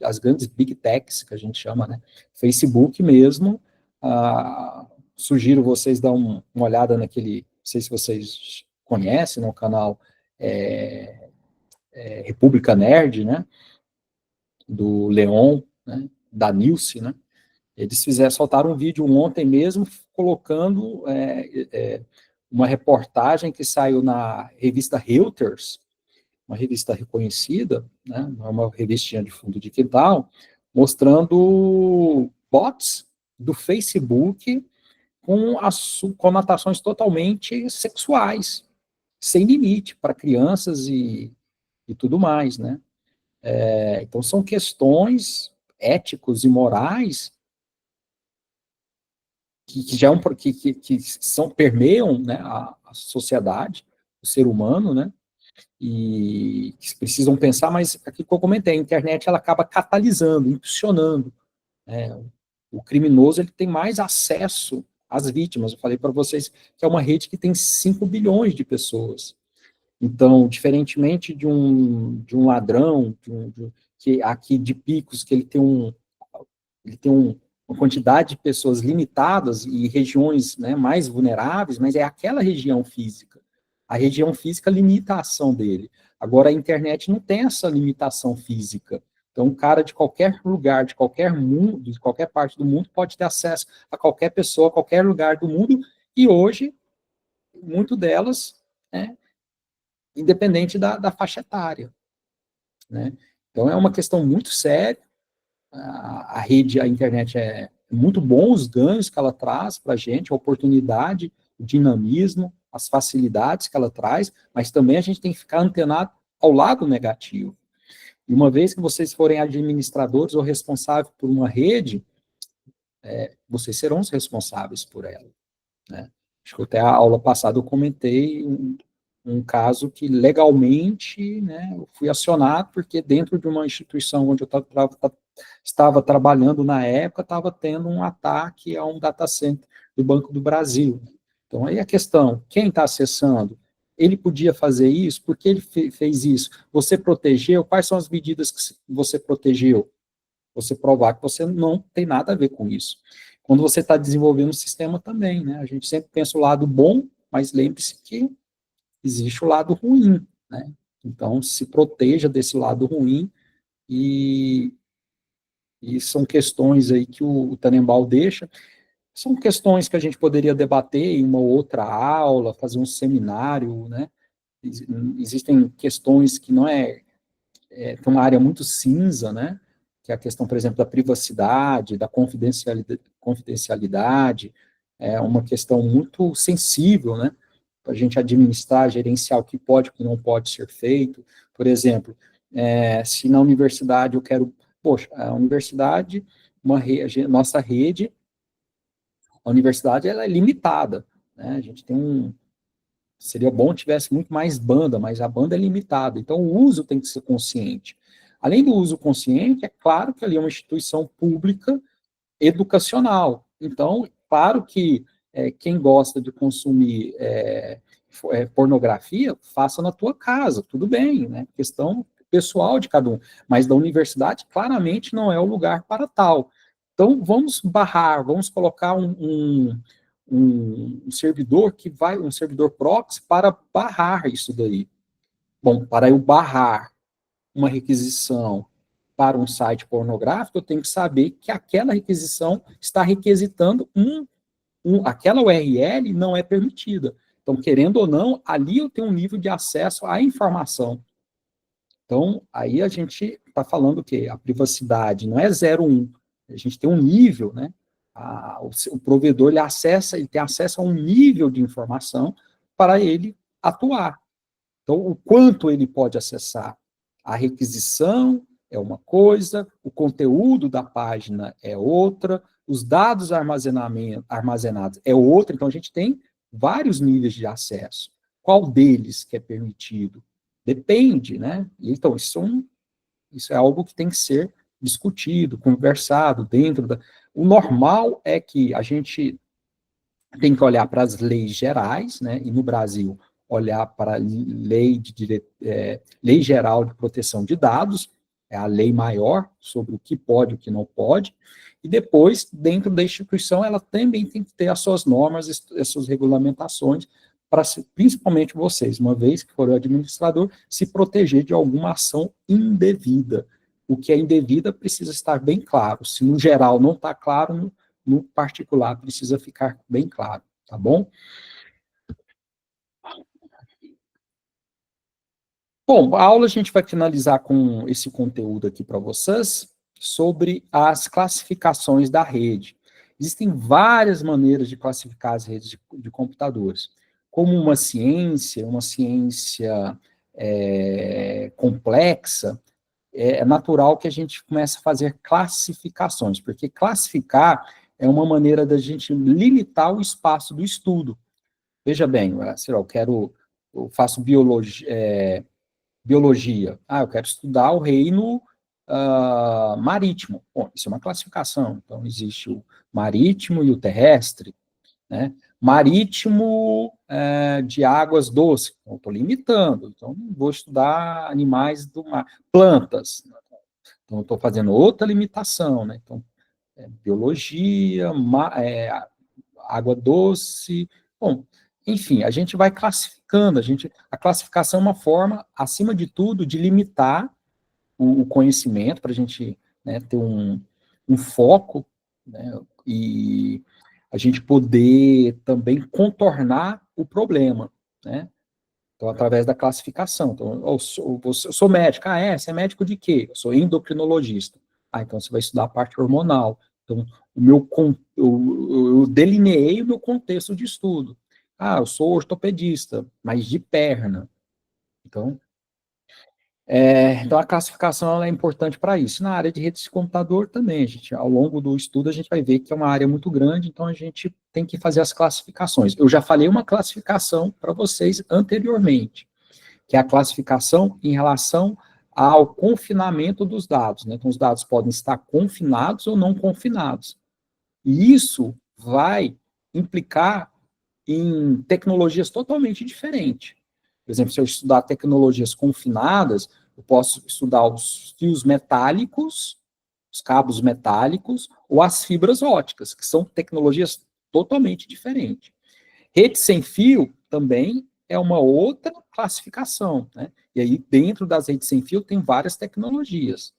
as grandes big techs, que a gente chama, né, Facebook mesmo, sugiro vocês dar uma olhada naquele, não sei se vocês conhecem, no canal República Nerd, né, do Leon, né, da Nilce, né, eles soltaram um vídeo ontem mesmo, colocando uma reportagem que saiu na revista Reuters, uma revista reconhecida, né, uma revistinha de fundo de quintal, mostrando bots do Facebook com as conotações totalmente sexuais, sem limite, para crianças e tudo mais, né? Então, são questões éticos e morais que já que são, permeiam, né, a sociedade, o ser humano, né? E que precisam pensar, mas aqui que eu comentei, a internet ela acaba catalisando, impulsionando, né? O criminoso ele tem mais acesso às vítimas. Eu falei para vocês que é uma rede que tem 5 bilhões de pessoas. Então, diferentemente de um ladrão, que aqui de picos, que ele tem uma quantidade de pessoas limitadas e regiões, né, mais vulneráveis, mas é aquela região física. A região física limita a ação dele. Agora, a internet não tem essa limitação física. Então, um cara de qualquer lugar, de qualquer mundo, de qualquer parte do mundo, pode ter acesso a qualquer pessoa, a qualquer lugar do mundo, e hoje, muito delas, né, independente da faixa etária, né? Então, é uma questão muito séria. A rede, a internet é muito bom, os ganhos que ela traz para a gente, a oportunidade, o dinamismo, as facilidades que ela traz, mas também a gente tem que ficar antenado ao lado negativo. E uma vez que vocês forem administradores ou responsáveis por uma rede, vocês serão os responsáveis por ela, né? Acho que até a aula passada eu comentei um caso que legalmente, né, eu fui acionado porque dentro de uma instituição onde eu estava trabalhando na época, estava tendo um ataque a um data center do Banco do Brasil. Então, aí a questão, quem está acessando? Ele podia fazer isso? Por que ele fez isso? Você protegeu? Quais são as medidas que você protegeu? Você provar que você não tem nada a ver com isso. Quando você está desenvolvendo um sistema também, né? A gente sempre pensa o lado bom, mas lembre-se que existe o lado ruim, né? Então, se proteja desse lado ruim e são questões aí que o Tannenbaum deixa. São questões que a gente poderia debater em uma outra aula, fazer um seminário, né? Existem questões que não tem uma área muito cinza, né? Que é a questão, por exemplo, da privacidade, da confidencialidade, é uma questão muito sensível, né? Para a gente administrar, gerenciar o que pode e o que não pode ser feito. Por exemplo, se na universidade eu quero, poxa, a universidade, nossa rede, a universidade ela é limitada, né? A gente tem seria bom que tivesse muito mais banda, mas a banda é limitada, então o uso tem que ser consciente. Além do uso consciente, é claro que ali é uma instituição pública educacional. Então, claro que quem gosta de consumir pornografia, faça na tua casa, tudo bem, né? Questão pessoal de cada um. Mas da universidade, claramente, não é o lugar para tal. Então, vamos barrar, vamos colocar um servidor um servidor proxy para barrar isso daí. Bom, para eu barrar uma requisição para um site pornográfico, eu tenho que saber que aquela requisição está requisitando aquela URL não é permitida. Então, querendo ou não, ali eu tenho um nível de acesso à informação. Então, aí a gente está falando o quê? A privacidade não é 0,1. A gente tem um nível, né? O provedor ele tem acesso a um nível de informação para ele atuar. Então, o quanto ele pode acessar? A requisição é uma coisa, o conteúdo da página é outra, os dados armazenados é outra, então a gente tem vários níveis de acesso. Qual deles que é permitido? Depende, né? Então, isso é algo que tem que ser discutido, conversado dentro da... O normal é que a gente tem que olhar para as leis gerais, né? E no Brasil, olhar para a lei geral de proteção de dados, é a lei maior sobre o que pode e o que não pode, e depois, dentro da instituição, ela também tem que ter as suas normas, as suas regulamentações, para, principalmente vocês, uma vez que for o administrador, se proteger de alguma ação indevida. O que é indevida precisa estar bem claro. Se no geral não está claro, no particular precisa ficar bem claro, tá bom? Bom, a aula a gente vai finalizar com esse conteúdo aqui para vocês sobre as classificações da rede. Existem várias maneiras de classificar as redes de computadores. Como uma ciência complexa, é natural que a gente comece a fazer classificações, porque classificar é uma maneira da gente limitar o espaço do estudo. Veja bem, sei lá, eu faço biologia. Eu quero estudar o reino marítimo. Bom, isso é uma classificação. Então, existe o marítimo e o terrestre, né? Marítimo de águas doces. Então, estou limitando. Então, não vou estudar animais do mar. Plantas. Então, estou fazendo outra limitação, né? Então, biologia, água doce. Bom, enfim, a gente vai classificando. A classificação é uma forma, acima de tudo, de limitar o conhecimento, para a gente, né, ter um foco, né, e a gente poder também contornar o problema, né? Então, através da classificação. Então, eu sou médico. Você é médico de quê? Eu sou endocrinologista. Então você vai estudar a parte hormonal. Então, eu delineei o meu contexto de estudo. Eu sou ortopedista, mas de perna. Então, a classificação ela é importante para isso. Na área de redes de computador também, ao longo do estudo, a gente vai ver que é uma área muito grande, então a gente tem que fazer as classificações. Eu já falei uma classificação para vocês anteriormente, que é a classificação em relação ao confinamento dos dados, né? Então, os dados podem estar confinados ou não confinados. E isso vai implicar em tecnologias totalmente diferentes. Por exemplo, se eu estudar tecnologias confinadas, eu posso estudar os fios metálicos, os cabos metálicos, ou as fibras óticas, que são tecnologias totalmente diferentes. Rede sem fio também é uma outra classificação, né? E aí, dentro das redes sem fio, tem várias tecnologias.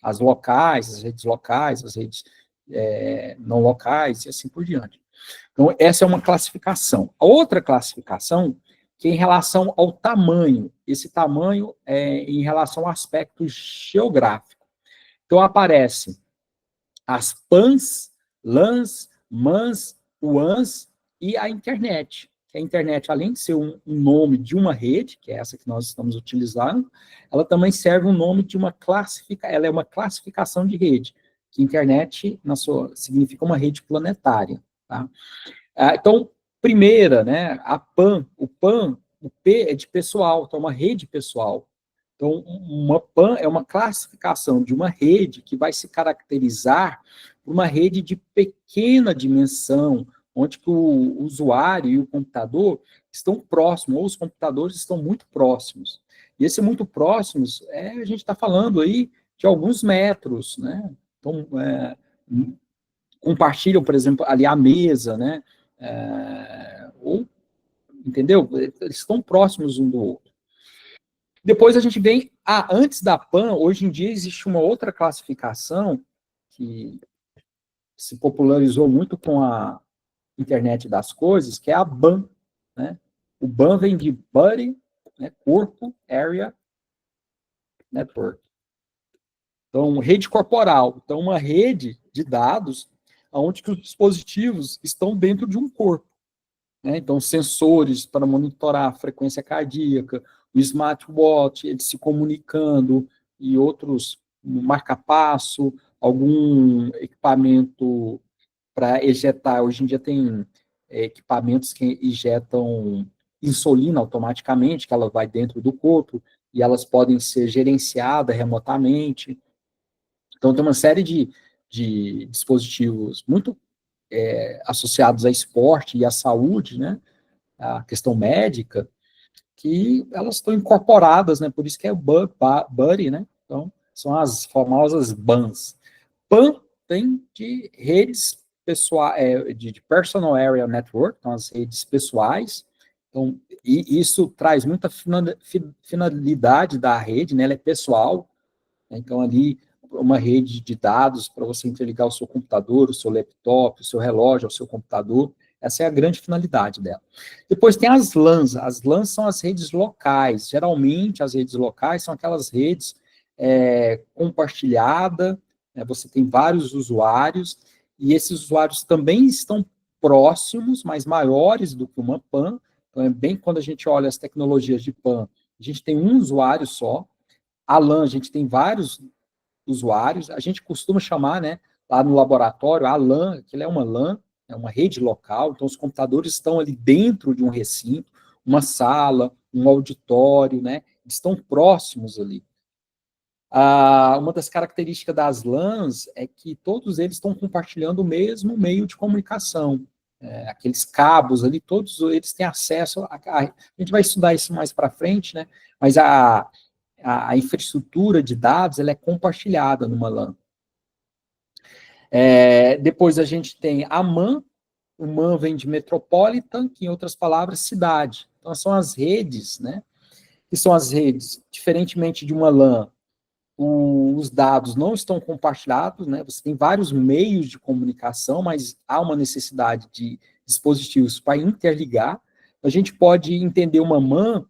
As locais, as redes não locais, e assim por diante. Então, essa é uma classificação. A outra classificação, que é em relação ao tamanho. Esse tamanho é em relação ao aspecto geográfico. Então, aparecem as PANs, LANs, MANs, UANs e a internet. A internet, além de ser um nome de uma rede, que é essa que nós estamos utilizando, ela também serve um nome de ela é uma classificação de rede, que internet, significa uma rede planetária, tá? Então, primeira, né, a PAN, o P é de pessoal, então é uma rede pessoal. Então, uma PAN é uma classificação de uma rede que vai se caracterizar por uma rede de pequena dimensão, onde que o usuário e o computador estão próximos, ou os computadores estão muito próximos. E esse muito próximos, a gente está falando aí de alguns metros, né? Então, compartilham, por exemplo, ali a mesa, né? Entendeu? Eles estão próximos um do outro. Depois a gente vem, antes da PAN, hoje em dia existe uma outra classificação que se popularizou muito com a internet das coisas, que é a BAN, né? O BAN vem de Body, né? Corpo, Area, Network. Então, rede corporal. Então, uma rede de dados onde que os dispositivos estão dentro de um corpo, né? Então, sensores para monitorar a frequência cardíaca, o smartwatch, ele se comunicando, e outros, marca-passo, algum equipamento para ejetar. Hoje em dia tem equipamentos que injetam insulina automaticamente, que ela vai dentro do corpo, e elas podem ser gerenciadas remotamente. Então, tem uma série de dispositivos muito associados a esporte e à saúde, né? A questão médica, que elas estão incorporadas, né? Por isso que é o Buddy, né? Então, são as famosas BANs. PAN tem de redes pessoais, de Personal Area Network, então as redes pessoais. Então, e isso traz muita finalidade da rede, né? Ela é pessoal, né? Então, ali, uma rede de dados para você interligar o seu computador, o seu laptop, o seu relógio ao seu computador. Essa é a grande finalidade dela. Depois tem as LANs. As LANs são as redes locais. Geralmente, as redes locais são aquelas redes compartilhadas, né? Você tem vários usuários, e esses usuários também estão próximos, mas maiores do que uma PAN. Então, é bem quando a gente olha as tecnologias de PAN, a gente tem um usuário só. A LAN, a gente tem vários usuários. A gente costuma chamar, né, lá no laboratório, a LAN, que é uma LAN, é uma rede local, então os computadores estão ali dentro de um recinto, uma sala, um auditório, né, estão próximos ali. Uma das características das LANs é que todos eles estão compartilhando o mesmo meio de comunicação. Aqueles cabos ali, todos eles têm acesso a gente vai estudar isso mais para frente, né? Mas a infraestrutura de dados ela é compartilhada numa LAN. Depois a gente tem a MAN, o MAN vem de Metropolitan, que em outras palavras, cidade. Então são as redes, né? Que são as redes, diferentemente de uma LAN, os dados não estão compartilhados, né? Você tem vários meios de comunicação, mas há uma necessidade de dispositivos para interligar. A gente pode entender uma MAN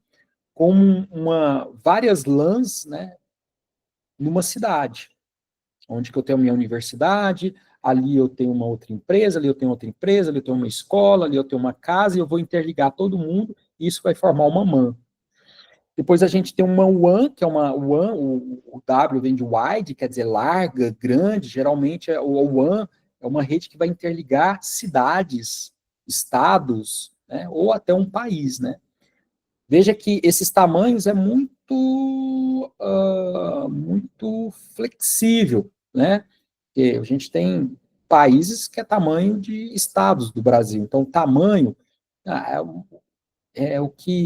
como várias LANs, né, numa cidade, onde que eu tenho a minha universidade, ali eu tenho uma outra empresa, ali eu tenho outra empresa, ali eu tenho uma escola, ali eu tenho uma casa, e eu vou interligar todo mundo, e isso vai formar uma MAN. Depois a gente tem uma WAN, que é uma WAN, o W vem de wide, quer dizer larga, grande, geralmente o WAN é uma rede que vai interligar cidades, estados, né, ou até um país, né. Veja que esses tamanhos é muito flexível, né, porque a gente tem países que é tamanho de estados do Brasil, então o tamanho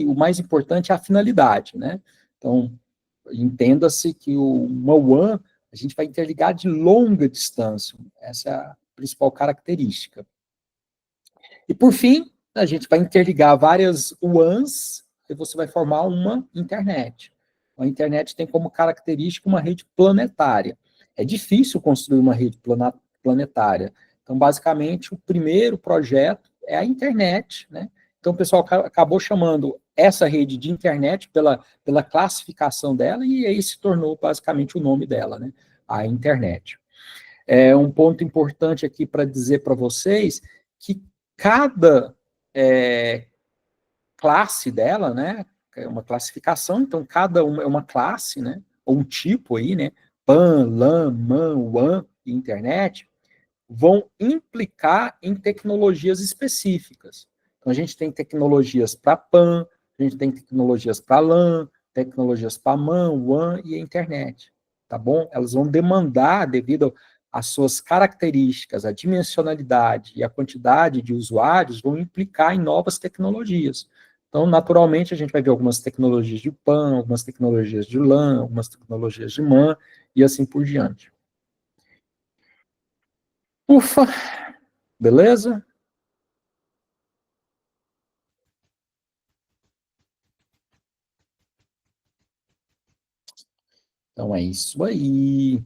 o mais importante é a finalidade, né? Então, entenda-se que uma WAN a gente vai interligar de longa distância. Essa é a principal característica. E, por fim, a gente vai interligar várias WANs e você vai formar uma internet. A internet tem como característica uma rede planetária. É difícil construir uma rede planetária. Então, basicamente, o primeiro projeto é a internet, né? Então, o pessoal acabou chamando essa rede de internet pela classificação dela, e aí se tornou basicamente o nome dela, né? A internet. Um ponto importante aqui para dizer para vocês que cada classe dela, né? É uma classificação, então cada uma é uma classe, né? Ou um tipo aí, né? PAN, LAN, MAN, WAN e internet vão implicar em tecnologias específicas. Então, a gente tem tecnologias para PAN, a gente tem tecnologias para LAN, tecnologias para MAN, WAN e a internet, tá bom? Elas vão demandar, devido às suas características, a dimensionalidade e a quantidade de usuários, vão implicar em novas tecnologias. Então, naturalmente, a gente vai ver algumas tecnologias de PAN, algumas tecnologias de LAN, algumas tecnologias de MAN, e assim por diante. Ufa! Beleza? Então é isso aí.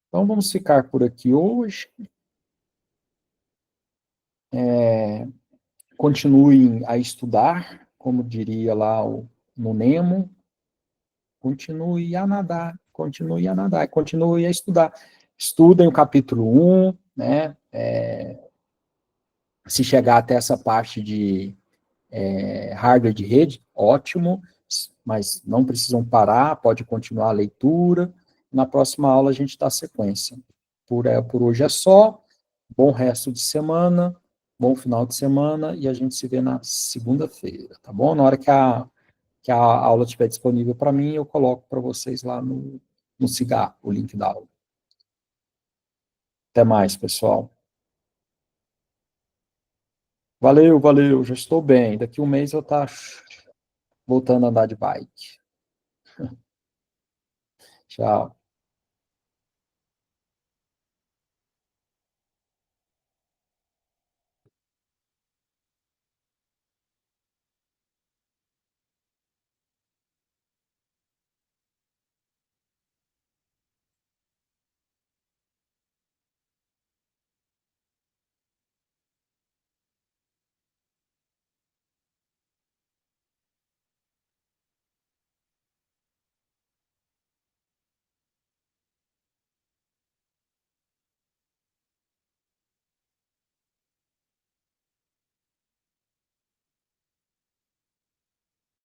Então vamos ficar por aqui hoje. Continuem a estudar, como diria lá no Nemo. Continue a nadar, continue a nadar, continue a estudar. Estudem o capítulo 1, né? Se chegar até essa parte de hardware de rede, ótimo, mas não precisam parar, pode continuar a leitura. Na próxima aula a gente dá sequência. Por hoje é só. Bom resto de semana, bom final de semana, e a gente se vê na segunda-feira, tá bom? Na hora que a aula estiver disponível para mim, eu coloco para vocês lá no Cigar, o link da aula. Até mais, pessoal. Valeu, já estou bem. Daqui um mês eu estou voltando a andar de bike. Tchau.